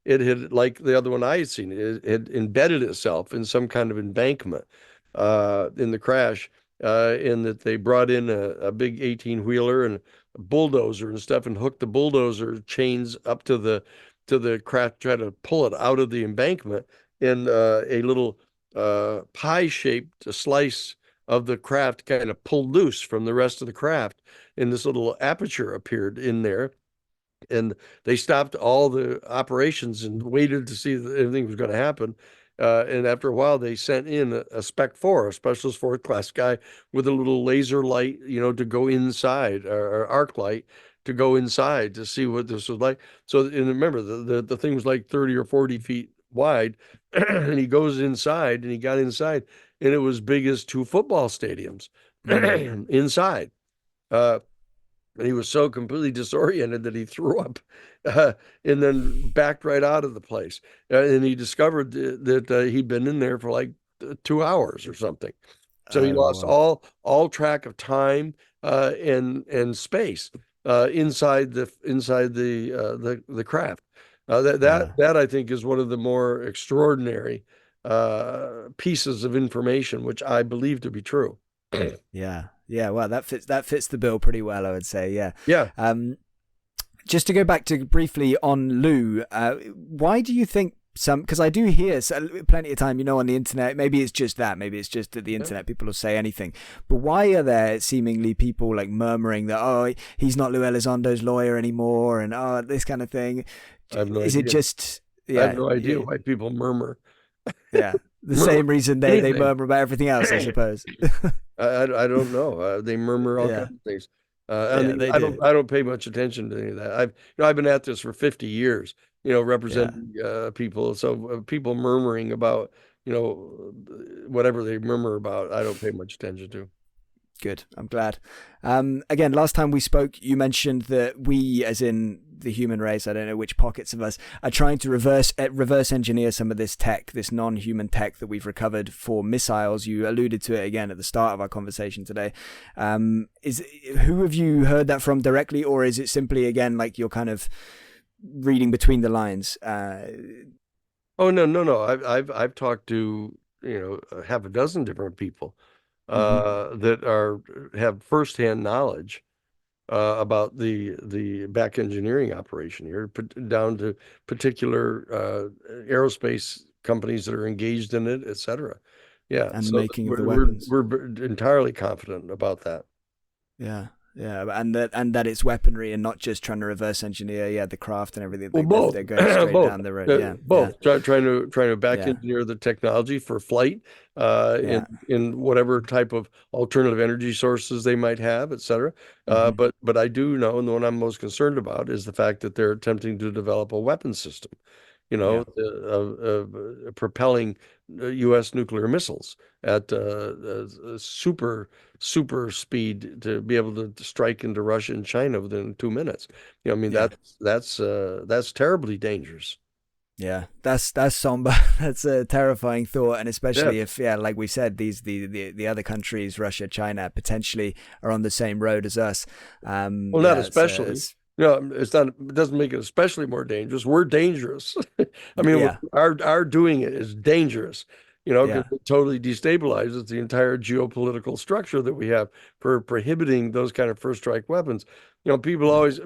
it had, like the other one I had seen, it had embedded itself in some kind of embankment in the crash, in that they brought in a big 18-wheeler and a bulldozer and stuff, and hooked the bulldozer chains up to the craft, try to pull it out of the embankment, and a little pie-shaped slice of the craft kind of pulled loose from the rest of the craft, and this little aperture appeared in there. And they stopped all the operations and waited to see if anything was going to happen. And after a while, they sent in a Spec 4, a Specialist Fourth Class guy with a little laser light, to go inside, or arc light to go inside to see what this was like. So, and remember, the thing was like 30 or 40 feet wide, and he goes inside, and he got inside, and it was big as two football stadiums Mm. inside. Uh, and he was so completely disoriented that he threw up, uh, and then backed right out of the place. And he discovered that he'd been in there for like 2 hours or something. So he Oh lost well. all track of time and space inside the craft. Yeah. That I think is one of the more extraordinary pieces of information, which I believe to be true. Yeah. Yeah. Well, that fits the bill pretty well, I would say. Yeah. Yeah. Um, just to go back to briefly on Lou, why do you think some? Because I do hear plenty of time, on the internet. Maybe it's just that. Maybe it's just that the Yeah. internet people will say anything. But why are there seemingly people like murmuring that, oh, he's not Lou Elizondo's lawyer anymore, and oh, this kind of thing? I have no Is it idea. just I have yeah, no idea why people murmur yeah, the murmur same reason they anything. murmur about everything else, I suppose. I don't know. They murmur all Yeah, kinds of things. I yeah, mean, they I don't do. I don't pay much attention to any of that. I've been at this for 50 years, Yeah. representing people. So people murmuring about, whatever they murmur about, I don't pay much attention to. Good. I'm glad. Again, last time we spoke, you mentioned that we, as in the human race, I don't know which pockets of us, are trying to reverse engineer some of this tech, this non-human tech that we've recovered for missiles. You alluded to it again at the start of our conversation today. Who have you heard that from directly, or is it simply, again, like you're kind of reading between the lines? Oh, no. I've talked to, half a dozen different people that have firsthand knowledge about the back engineering operation here, down to particular aerospace companies that are engaged in it, et cetera. Yeah, And the so making of the weapons. we're entirely confident about that. Yeah, and that it's weaponry and not just trying to reverse engineer, the craft and everything. Well, both. They're going straight Both. down the road. Both. Trying to back engineer the technology for flight, in whatever type of alternative energy sources they might have, et cetera. But I do know, and the one I'm most concerned about is the fact that they're attempting to develop a weapon system, propelling U.S. nuclear missiles at super speed to be able to strike into Russia and China within 2 minutes. That's terribly dangerous. Yeah, that's somber. That's a terrifying thought, and especially if, like we said, the other countries, Russia, China, potentially are on the same road as us. Well, not especially. It's not. It doesn't make it especially more dangerous. We're dangerous. I mean, our doing it is dangerous. Because it totally destabilizes the entire geopolitical structure that we have for prohibiting those kind of first strike weapons. People always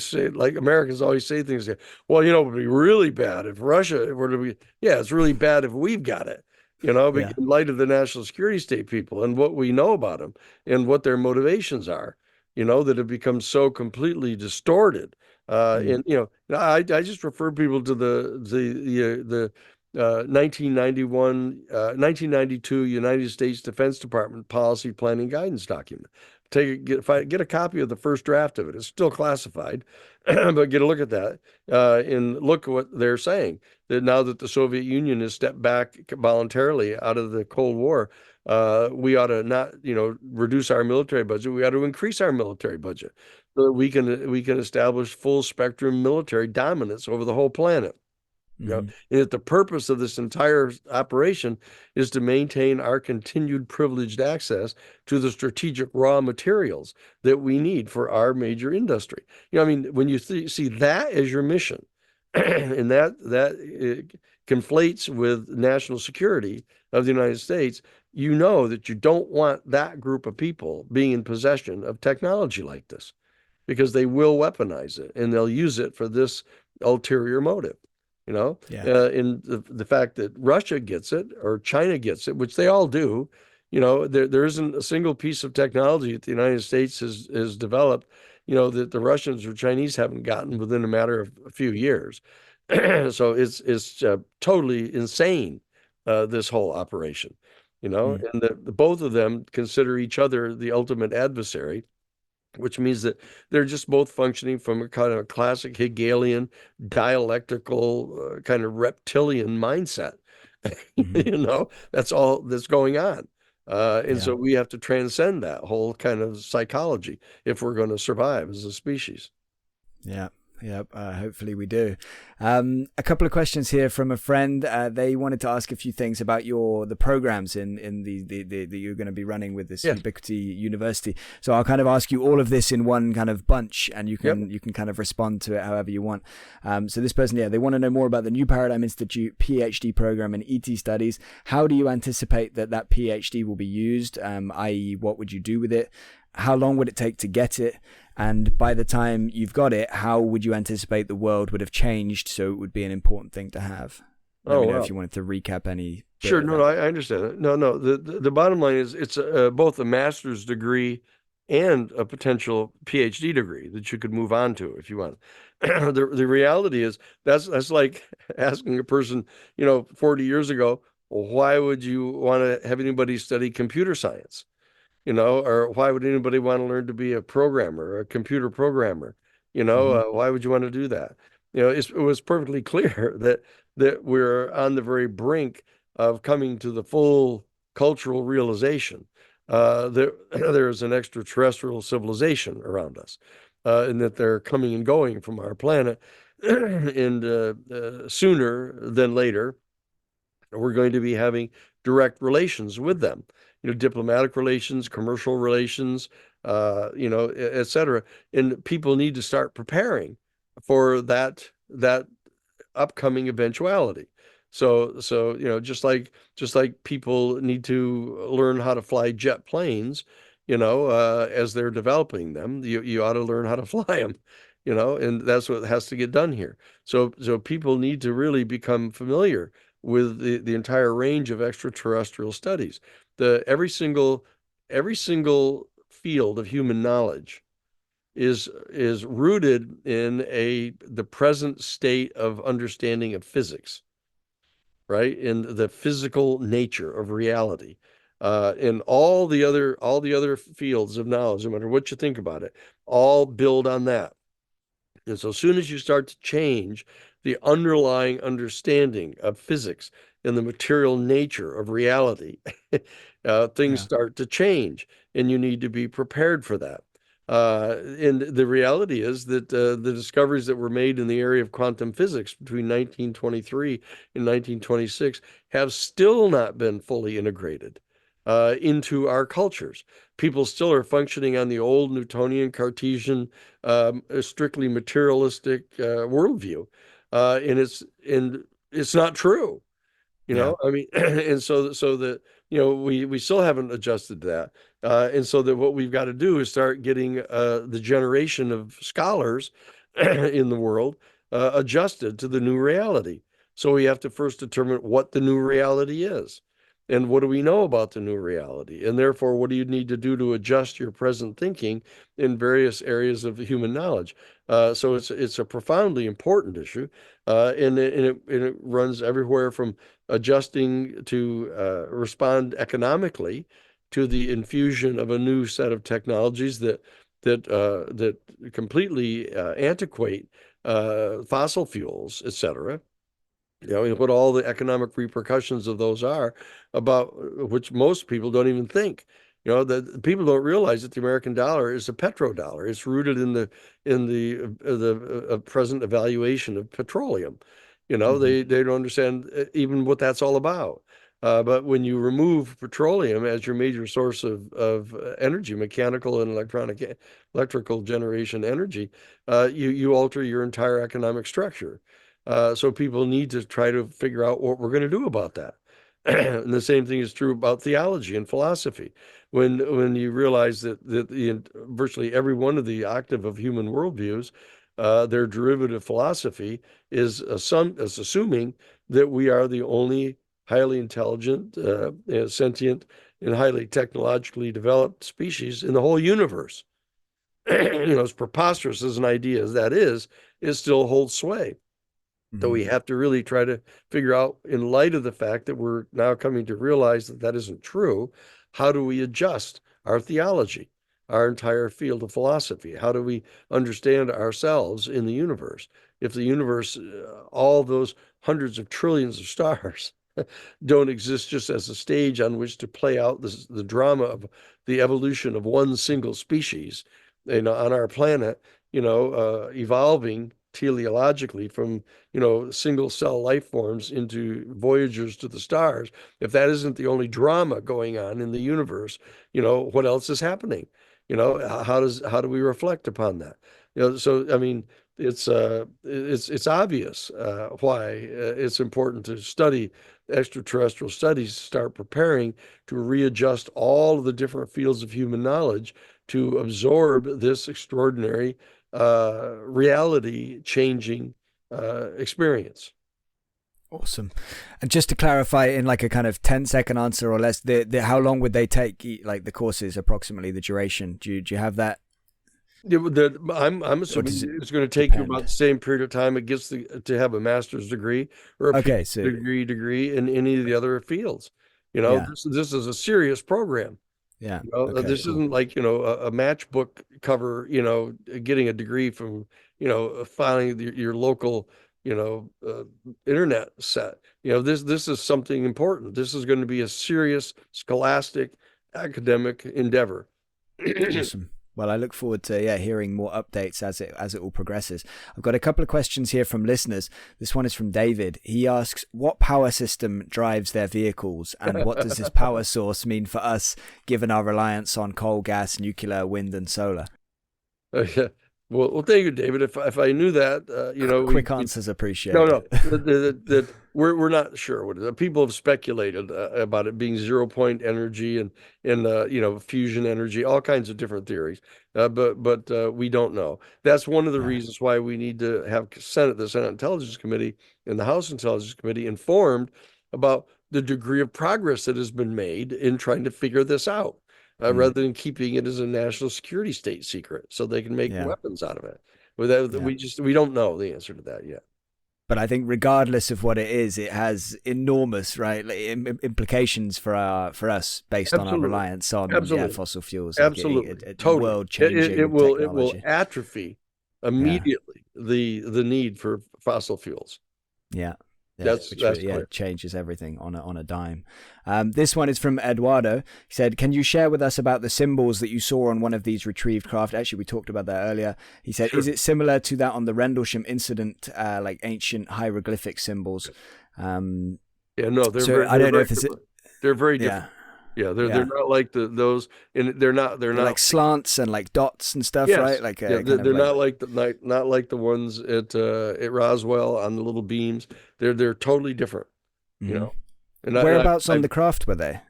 say, like Americans always say things like, well, it would be really bad if Russia were to be, it's really bad if we've got it, in light of the national security state people and what we know about them and what their motivations are, that have become so completely distorted. And, I just refer people to the 1992 United States Defense Department policy planning guidance document. Get a copy of the first draft of it. It's still classified, but get a look at that and look at what they're saying. That now that the Soviet Union has stepped back voluntarily out of the Cold War, we ought to not, reduce our military budget. We ought to increase our military budget so that we can establish full spectrum military dominance over the whole planet. And that the purpose of this entire operation is to maintain our continued privileged access to the strategic raw materials that we need for our major industry. When you see that as your mission, and that conflates with national security of the United States, that you don't want that group of people being in possession of technology like this, because they will weaponize it and they'll use it for this ulterior motive. In the fact that Russia gets it or China gets it, which they all do, there isn't a single piece of technology that the United States has developed, that the Russians or Chinese haven't gotten within a matter of a few years. So it's totally insane, this whole operation, and both of them consider each other the ultimate adversary, which means that they're just both functioning from a kind of a classic Hegelian dialectical kind of reptilian mindset. That's all that's going on. So we have to transcend that whole kind of psychology if we're going to survive as a species. Hopefully we do. A couple of questions here from a friend. They wanted to ask a few things about the programs in the you're going to be running with this Ubiquity University. So I'll kind of ask you all of this in one kind of bunch, and you can kind of respond to it however you want. So this person, they want to know more about the new Paradigm Institute Ph.D. program in ET studies. How do you anticipate that Ph.D. will be used? I.e., what would you do with it? How long would it take to get it? And by the time you've got it, how would you anticipate the world would have changed so it would be an important thing to have? Let me know if you wanted to recap any. Sure. No, I understand it. No. The bottom line is it's both a master's degree and a potential PhD degree that you could move on to if you want. The reality is that's like asking a person, 40 years ago, well, why would you want to have anybody study computer science? Or why would anybody want to learn to be a programmer or a computer programmer? Why would you want to do that? It was perfectly clear that we're on the very brink of coming to the full cultural realization there is an extraterrestrial civilization around us, and that they're coming and going from our planet, and sooner than later, we're going to be having direct relations with them, diplomatic relations, commercial relations, et cetera. And people need to start preparing for that upcoming eventuality. So just like people need to learn how to fly jet planes, as they're developing them, you ought to learn how to fly them, and that's what has to get done here. So people need to really become familiar with the entire range of extraterrestrial studies. Every single field of human knowledge is rooted in the present state of understanding of physics, right? In the physical nature of reality. And all the other fields of knowledge, no matter what you think about it, all build on that. And so as soon as you start to change the underlying understanding of physics and the material nature of reality, things start to change, and you need to be prepared for that. And the reality is that the discoveries that were made in the area of quantum physics between 1923 and 1926 have still not been fully integrated into our cultures. People still are functioning on the old Newtonian, Cartesian, strictly materialistic worldview, and it's not true. I mean, and so that we still haven't adjusted to that, and so that what we've got to do is start getting the generation of scholars in the world adjusted to the new reality. So we have to first determine what the new reality is, and what do we know about the new reality, and therefore what do you need to do to adjust your present thinking in various areas of human knowledge. So it's a profoundly important issue, and it runs everywhere from adjusting to respond economically to the infusion of a new set of technologies that completely antiquate fossil fuels, et cetera. And what all the economic repercussions of those are, about which most people don't even think. That people don't realize that the American dollar is a petrodollar. It's rooted in the present evaluation of petroleum. They don't understand even what that's all about. But when you remove petroleum as your major source of energy, mechanical and electrical generation energy, you alter your entire economic structure. So people need to try to figure out what we're going to do about that. And the same thing is true about theology and philosophy. When you realize that virtually every one of the octave of human worldviews, their derivative philosophy is assuming that we are the only highly intelligent, sentient, and highly technologically developed species in the whole universe. As preposterous as an idea as that is, it still holds sway. So we have to really try to figure out, in light of the fact that we're now coming to realize that that isn't true, how do we adjust our theology, our entire field of philosophy? How do we understand ourselves in the universe? If the universe, all those hundreds of trillions of stars, don't exist just as a stage on which to play out the drama of the evolution of one single species, on our planet, evolving teleologically from single cell life forms into voyagers to the stars. If that isn't the only drama going on in the universe, what else is happening? How do we reflect upon that? So I mean, it's obvious why it's important to study extraterrestrial studies, start preparing to readjust all of the different fields of human knowledge to absorb this extraordinary reality changing experience. Awesome. And just to clarify, in like a kind of 10-second answer or less, how long would they take, like the courses, approximately the duration? Do you have that? I'm assuming it's going to take you about the same period of time it gets to have a master's degree or a PhD degree in any of the other fields. This is a serious program. Yeah. This isn't like, a matchbook cover, getting a degree from, filing your local, internet set. This is something important. This is going to be a serious scholastic academic endeavor. Awesome. Well, I look forward to hearing more updates as it all progresses. I've got a couple of questions here from listeners. This one is from David. He asks, what power system drives their vehicles, and what does this power source mean for us, given our reliance on coal, gas, nuclear, wind, and solar? Yeah. Well, thank you, David. If I knew that, quick answers appreciated. No, that we're not sure what it is. People have speculated about it being 0 point energy and fusion energy, all kinds of different theories. But we don't know. That's one of the reasons why we need to have the Senate Intelligence Committee and the House Intelligence Committee informed about the degree of progress that has been made in trying to figure this out. Rather than keeping it as a national security state secret so they can make weapons out of it. We don't know the answer to that yet. But I think regardless of what it is, it has enormous implications for us based on our reliance on fossil fuels. Absolutely, totally. World-changing it will atrophy immediately the need for fossil fuels. Yeah. That's it changes everything on a dime. This one is from Eduardo. He said, can you share with us about the symbols that you saw on one of these retrieved craft? Actually, we talked about that earlier. He said, Is it similar to that on the Rendlesham incident, like ancient hieroglyphic symbols? No, they're I don't know if they're very different. Yeah, they're not like those, and they're not like slants and like dots and stuff, right? Like they're not like the ones at Roswell on the little beams. They're totally different, And whereabouts on the craft were they?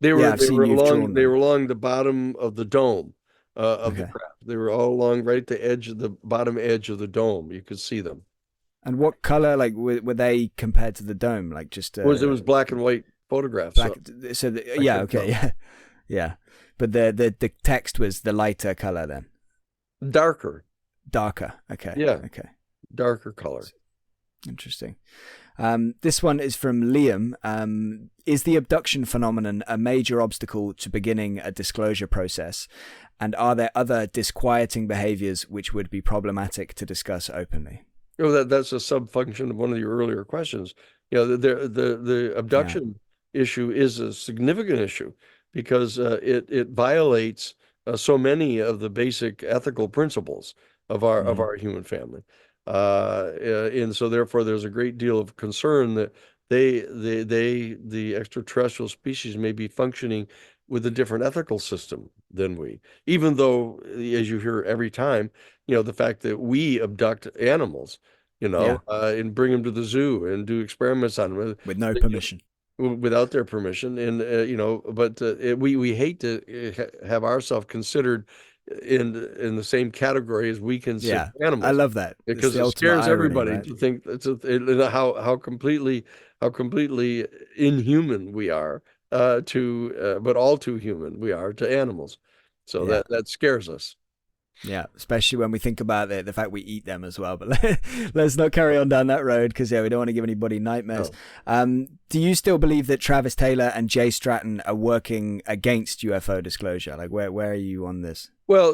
They were along the bottom of the dome of the craft. They were all along right at the edge of the bottom edge of the dome. You could see them. And what color, like, were they compared to the dome? Like just it was black and white photographs. But the text was the lighter color then. Darker. Okay. Yeah. Okay. Darker color. Interesting. This one is from Liam. Is the abduction phenomenon a major obstacle to beginning a disclosure process? And are there other disquieting behaviors which would be problematic to discuss openly? That's a sub-function of one of your earlier questions. The abduction issue is a significant issue because it violates so many of the basic ethical principles of our human family. And so therefore there's a great deal of concern that the extraterrestrial species may be functioning with a different ethical system than we, even though, as you hear every time, the fact that we abduct animals, and bring them to the zoo and do experiments on them with no permission, without their permission. And, but we hate to have ourselves considered in the same category as we consider animals. I love that because it scares everybody to think how completely inhuman we are but all too human we are to animals. So that scares us. Yeah, especially when we think about the fact we eat them as well. But let's not carry on down that road because we don't want to give anybody nightmares. No. Do you still believe that Travis Taylor and Jay Stratton are working against UFO disclosure? Like, where are you on this? Well,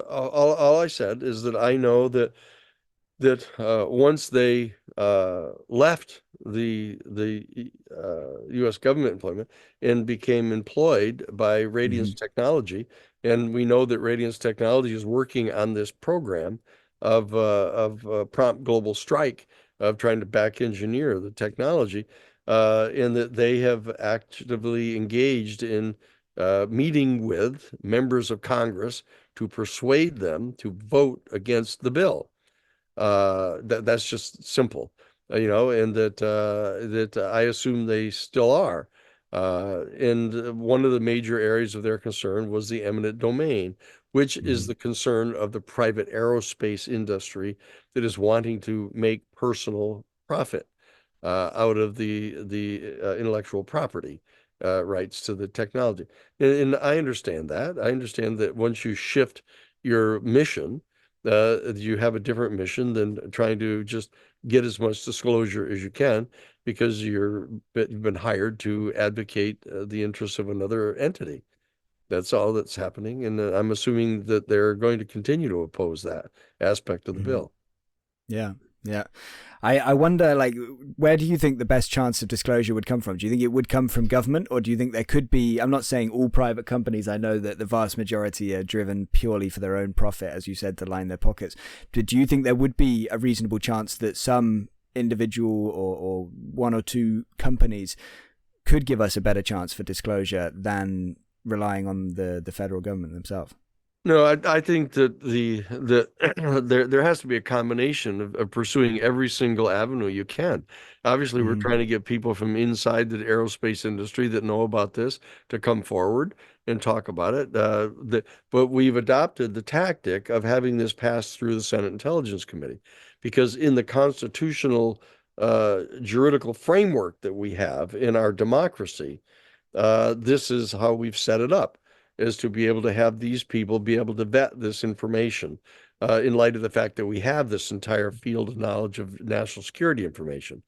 all I said is that I know that once they left the U.S. government employment and became employed by Radiance Technology, and we know that Radiance Technology is working on this program of prompt global strike, of trying to back engineer the technology, and that they have actively engaged in meeting with members of Congress to persuade them to vote against the bill. That's just simple, and that I assume they still are. And one of the major areas of their concern was the eminent domain, which is the concern of the private aerospace industry that is wanting to make personal profit out of the intellectual property rights to the technology. And I understand that. I understand that once you shift your mission, you have a different mission than trying to just get as much disclosure as you can because you've been hired to advocate the interests of another entity. That's all that's happening. And I'm assuming that they're going to continue to oppose that aspect of the bill. Yeah. Yeah. I wonder, like, where do you think the best chance of disclosure would come from? Do you think it would come from government, or do you think there could be, I'm not saying all private companies, I know that the vast majority are driven purely for their own profit, as you said, to line their pockets. But do you think there would be a reasonable chance that some individual or one or two companies could give us a better chance for disclosure than relying on the federal government themselves? No, I think that there has to be a combination of pursuing every single avenue you can. Obviously, we're trying to get people from inside the aerospace industry that know about this to come forward and talk about it. But we've adopted the tactic of having this pass through the Senate Intelligence Committee, because in the constitutional juridical framework that we have in our democracy, this is how we've set it up, is to be able to have these people be able to vet this information in light of the fact that we have this entire field of knowledge of national security information.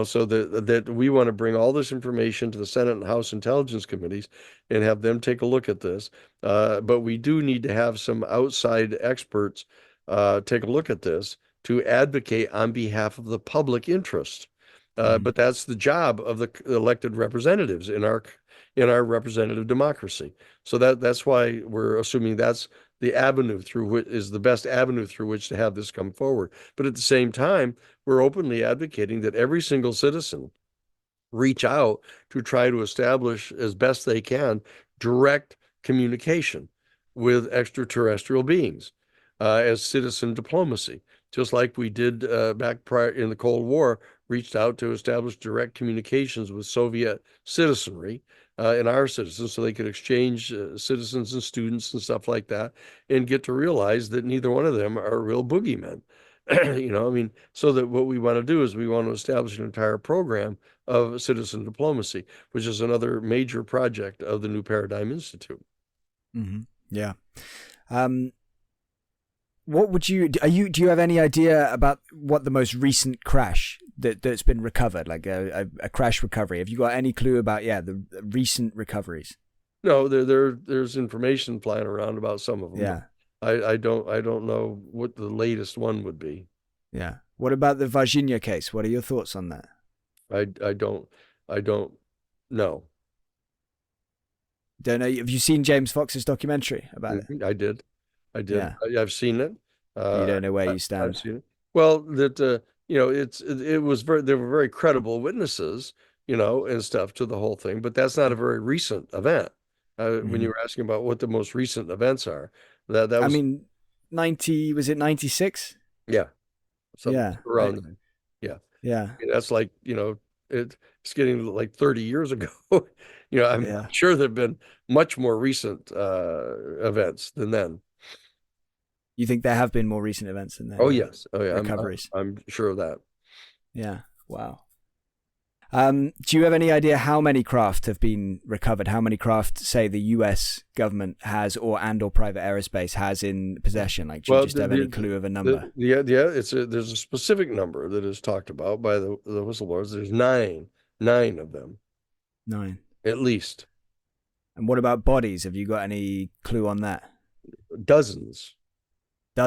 So that we want to bring all this information to the Senate and House Intelligence Committees and have them take a look at this. But we do need to have some outside experts take a look at this to advocate on behalf of the public interest. But that's the job of the elected representatives in our representative democracy. So that's why we're assuming that's the avenue through which is the best avenue through which to have this come forward. But at the same time, we're openly advocating that every single citizen reach out to try to establish as best they can direct communication with extraterrestrial beings as citizen diplomacy, just like we did back prior in the Cold War, reached out to establish direct communications with Soviet citizenry and our citizens, so they could exchange citizens and students and stuff like that, and get to realize that neither one of them are real boogeymen. So that what we want to do is we want to establish an entire program of citizen diplomacy, which is another major project of the new Paradigm Institute. Mm-hmm. Yeah. What would do you have any idea about what the most recent crash that's been recovered, like a crash recovery? Have you got any clue about the recent recoveries? No, there's information flying around about some of them. Yeah. I don't know what the latest one would be. Yeah. What about the Virginia case? What are your thoughts on that? I don't know. Don't know. Have you seen James Fox's documentary about it? I did. Yeah. I've seen it. You don't know where you stand. I've seen it. Well, that it was there were very credible witnesses, and stuff to the whole thing, but that's not a very recent event. When you were asking about what the most recent events are, that was, I mean, 90, was it 96? Yeah. Yeah. Around then. Yeah. Yeah. I mean, that's like, it's getting like 30 years ago. I'm sure there've been much more recent events than then. You think there have been more recent events than that? Oh, yes. Oh, yeah. Recoveries. I'm sure of that. Yeah. Wow. Do you have any idea how many craft have been recovered? How many craft, say, the U.S. government has, or private airspace has in possession? Like, do you just have any clue of a number? There's a specific number that is talked about by the whistleblowers. There's nine of them. 9. At least. And what about bodies? Have you got any clue on that? Dozens. So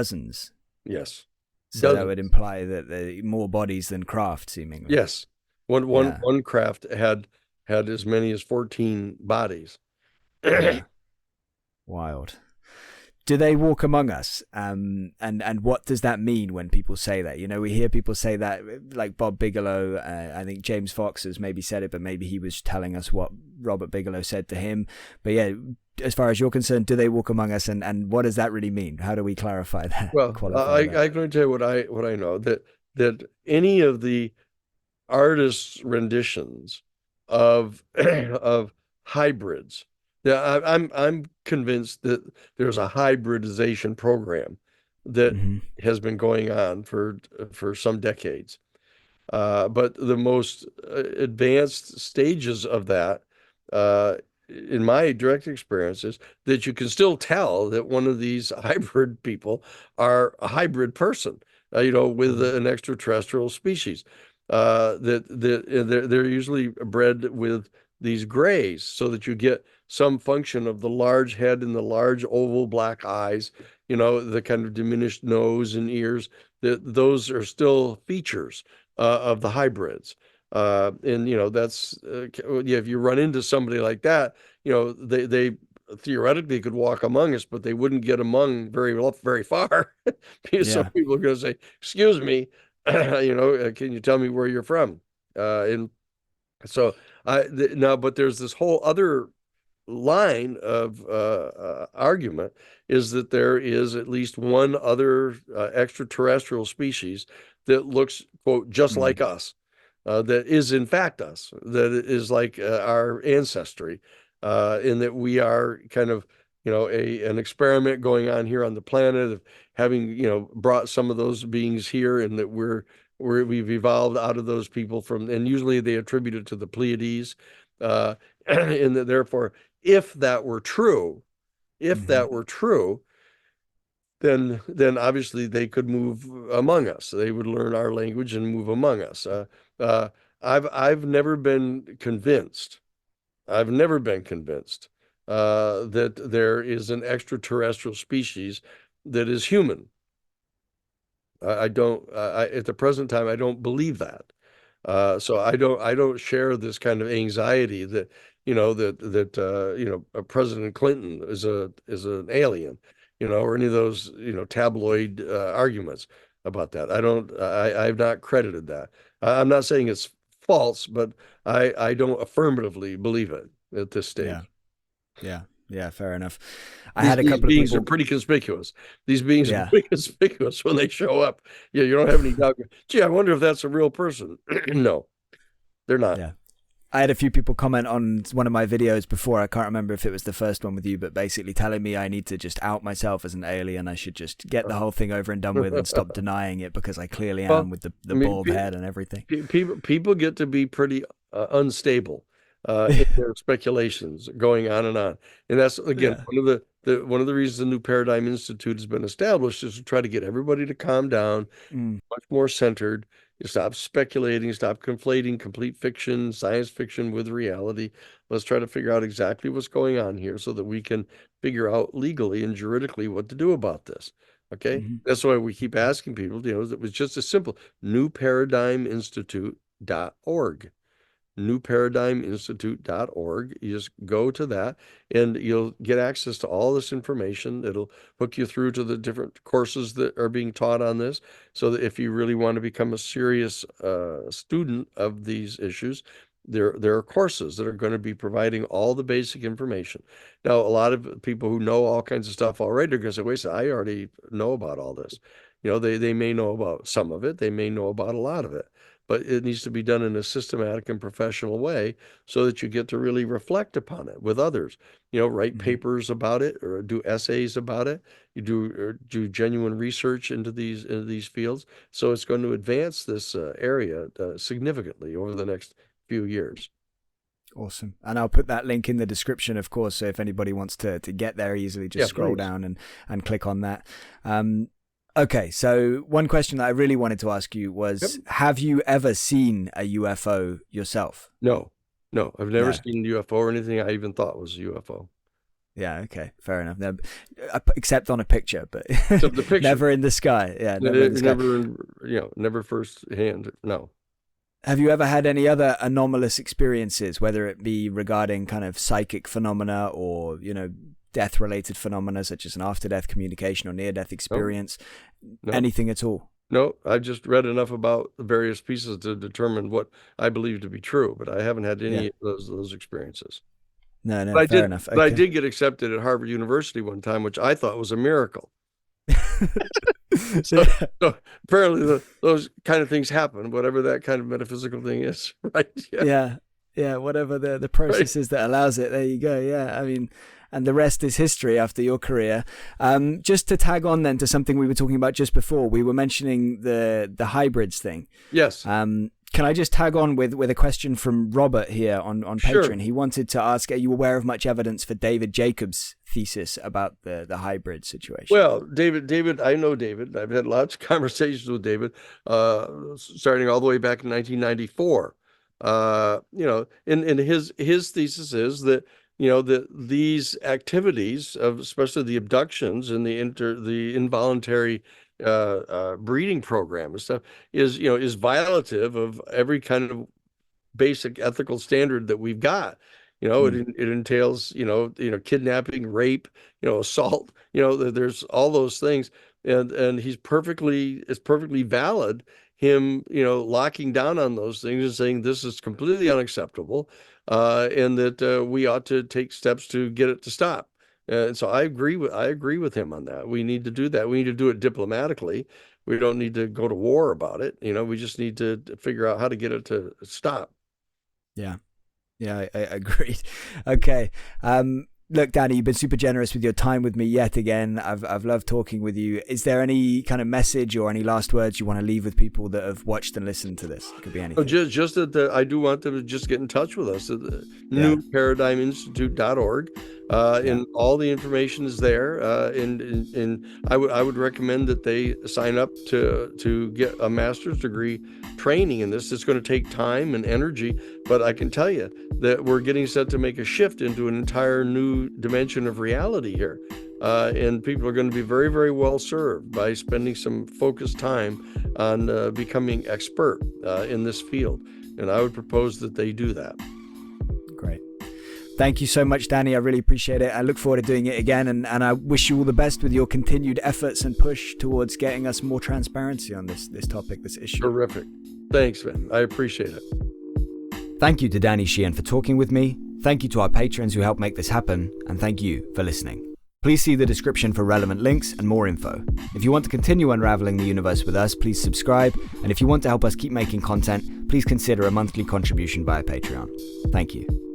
Yes. Dozens. That would imply that there are more bodies than craft, seemingly. Yes. One craft had as many as 14 bodies. Wild. Do they walk among us? And what does that mean when people say that? We hear people say that, like Bob Bigelow. I think James Fox has maybe said it, but maybe he was telling us what Robert Bigelow said to him. But yeah, as far as you're concerned, do they walk among us? And what does that really mean? How do we clarify that? Well, I'm going to tell you what I know, that any of the artists' renditions of hybrids. Yeah, I'm convinced that there's a hybridization program that has been going on for some decades. But the most advanced stages of that, in my direct experience, is that you can still tell that one of these hybrid people are a hybrid person, with an extraterrestrial species. That they're usually bred with these grays so that you get some function of the large head and the large oval black eyes, the kind of diminished nose and ears. Those are still features of the hybrids. And that's if you run into somebody like that, they theoretically could walk among us, but they wouldn't get among very far because some people are going to say, "Excuse me, can you tell me where you're from?" And so but there's this whole other line of argument, is that there is at least one other extraterrestrial species that looks, quote, just like us, that is in fact us, that is like our ancestry, in that we are kind of, an experiment going on here on the planet of having, brought some of those beings here, and that we've evolved out of those people from, and usually they attribute it to the Pleiades, and that therefore, if that were true, then obviously they could move among us. They would learn our language and move among us. I've never been convinced. That there is an extraterrestrial species that is human. I don't. At the present time, I don't believe that. So I don't share this kind of anxiety that President Clinton is an alien, or any of those tabloid arguments about that. I've not credited that. I'm not saying it's false, but I don't affirmatively believe it at this stage. Yeah, fair enough. These beings are pretty conspicuous. These beings are pretty conspicuous when they show up. Yeah, you don't have any doubt. Gee, I wonder if that's a real person. No, they're not. Yeah. I had a few people comment on one of my videos before. I can't remember if it was the first one with you, but basically telling me I need to just out myself as an alien. I should just get the whole thing over and done with and stop denying it, because I clearly am, with the bald head and everything. People get to be pretty unstable in their speculations, going on, and that's again one of the reasons the new Paradigm Institute has been established, is to try to get everybody to calm down, much more centered. You stop speculating, stop conflating complete fiction, science fiction with reality. Let's try to figure out exactly what's going on here so that we can figure out legally and juridically what to do about this. Okay? That's why we keep asking people, it was just as simple. newparadigminstitute.org. newparadigminstitute.org. You just go to that and you'll get access to all this information. It'll hook you through to the different courses that are being taught on this, so that if you really want to become a serious student of these issues, there are courses that are going to be providing all the basic information. Now, a lot of people who know all kinds of stuff already are going to say, wait a second, I already know about all this. They may know about some of it. They may know about a lot of it. But it needs to be done in a systematic and professional way, so that you get to really reflect upon it with others. Write papers about it, or do essays about it. You do genuine research into these fields. So it's going to advance this area significantly over the next few years. Awesome. And I'll put that link in the description, of course, so if anybody wants to get there easily, just scroll down and click on that. Okay, so one question that I really wanted to ask you was, have you ever seen a UFO yourself? No, I've never seen a UFO or anything I even thought was a UFO. Yeah, okay, fair enough. No, except on a picture, but except the picture. Never in the sky. Yeah, never firsthand. No. Have you ever had any other anomalous experiences, whether it be regarding kind of psychic phenomena or, death-related phenomena such as an after-death communication or near-death experience? No. Anything at all? No, I've just read enough about the various pieces to determine what I believe to be true, but I haven't had any of those experiences. No, fair enough. But I did get accepted at Harvard University one time, which I thought was a miracle. So apparently those kind of things happen, whatever that kind of metaphysical thing is, right? Yeah, whatever the process is that allows it. There you go. Yeah, I mean, and the rest is history after your career. Just to tag on then to something we were talking about just before, we were mentioning the hybrids thing. Yes. Can I just tag on with a question from Robert here on Patreon? He wanted to ask, are you aware of much evidence for David Jacobs' thesis about the hybrid situation? Well, David, I know David. I've had lots of conversations with David, starting all the way back in 1994. And his thesis is that, that these activities of especially the abductions and the involuntary breeding program and stuff is violative of every kind of basic ethical standard that we've got. It entails, kidnapping, rape, assault, there's all those things. And it's perfectly valid him, locking down on those things and saying this is completely unacceptable, and that we ought to take steps to get it to stop. And so I agree with him on that. We need to do that. We need to do it diplomatically. We don't need to go to war about it. We just need to figure out how to get it to stop. Yeah. Yeah, I agreed. Okay. Look, Danny, you've been super generous with your time with me yet again. I've loved talking with you. Is there any kind of message or any last words you want to leave with people that have watched and listened to this? It could be anything. Just that I do want them to just get in touch with us at the new ParadigmInstitute.org. And all the information is there. And I would recommend that they sign up to get a master's degree training in this. It's going to take time and energy, but I can tell you that we're getting set to make a shift into an entire new dimension of reality here. And people are going to be very, very well served by spending some focused time on becoming expert in this field. And I would propose that they do that. Great. Thank you so much, Danny. I really appreciate it. I look forward to doing it again. And I wish you all the best with your continued efforts and push towards getting us more transparency on this topic, this issue. Terrific. Thanks, man. I appreciate it. Thank you to Danny Sheehan for talking with me. Thank you to our patrons who helped make this happen. And thank you for listening. Please see the description for relevant links and more info. If you want to continue unraveling the universe with us, please subscribe. And if you want to help us keep making content, please consider a monthly contribution via Patreon. Thank you.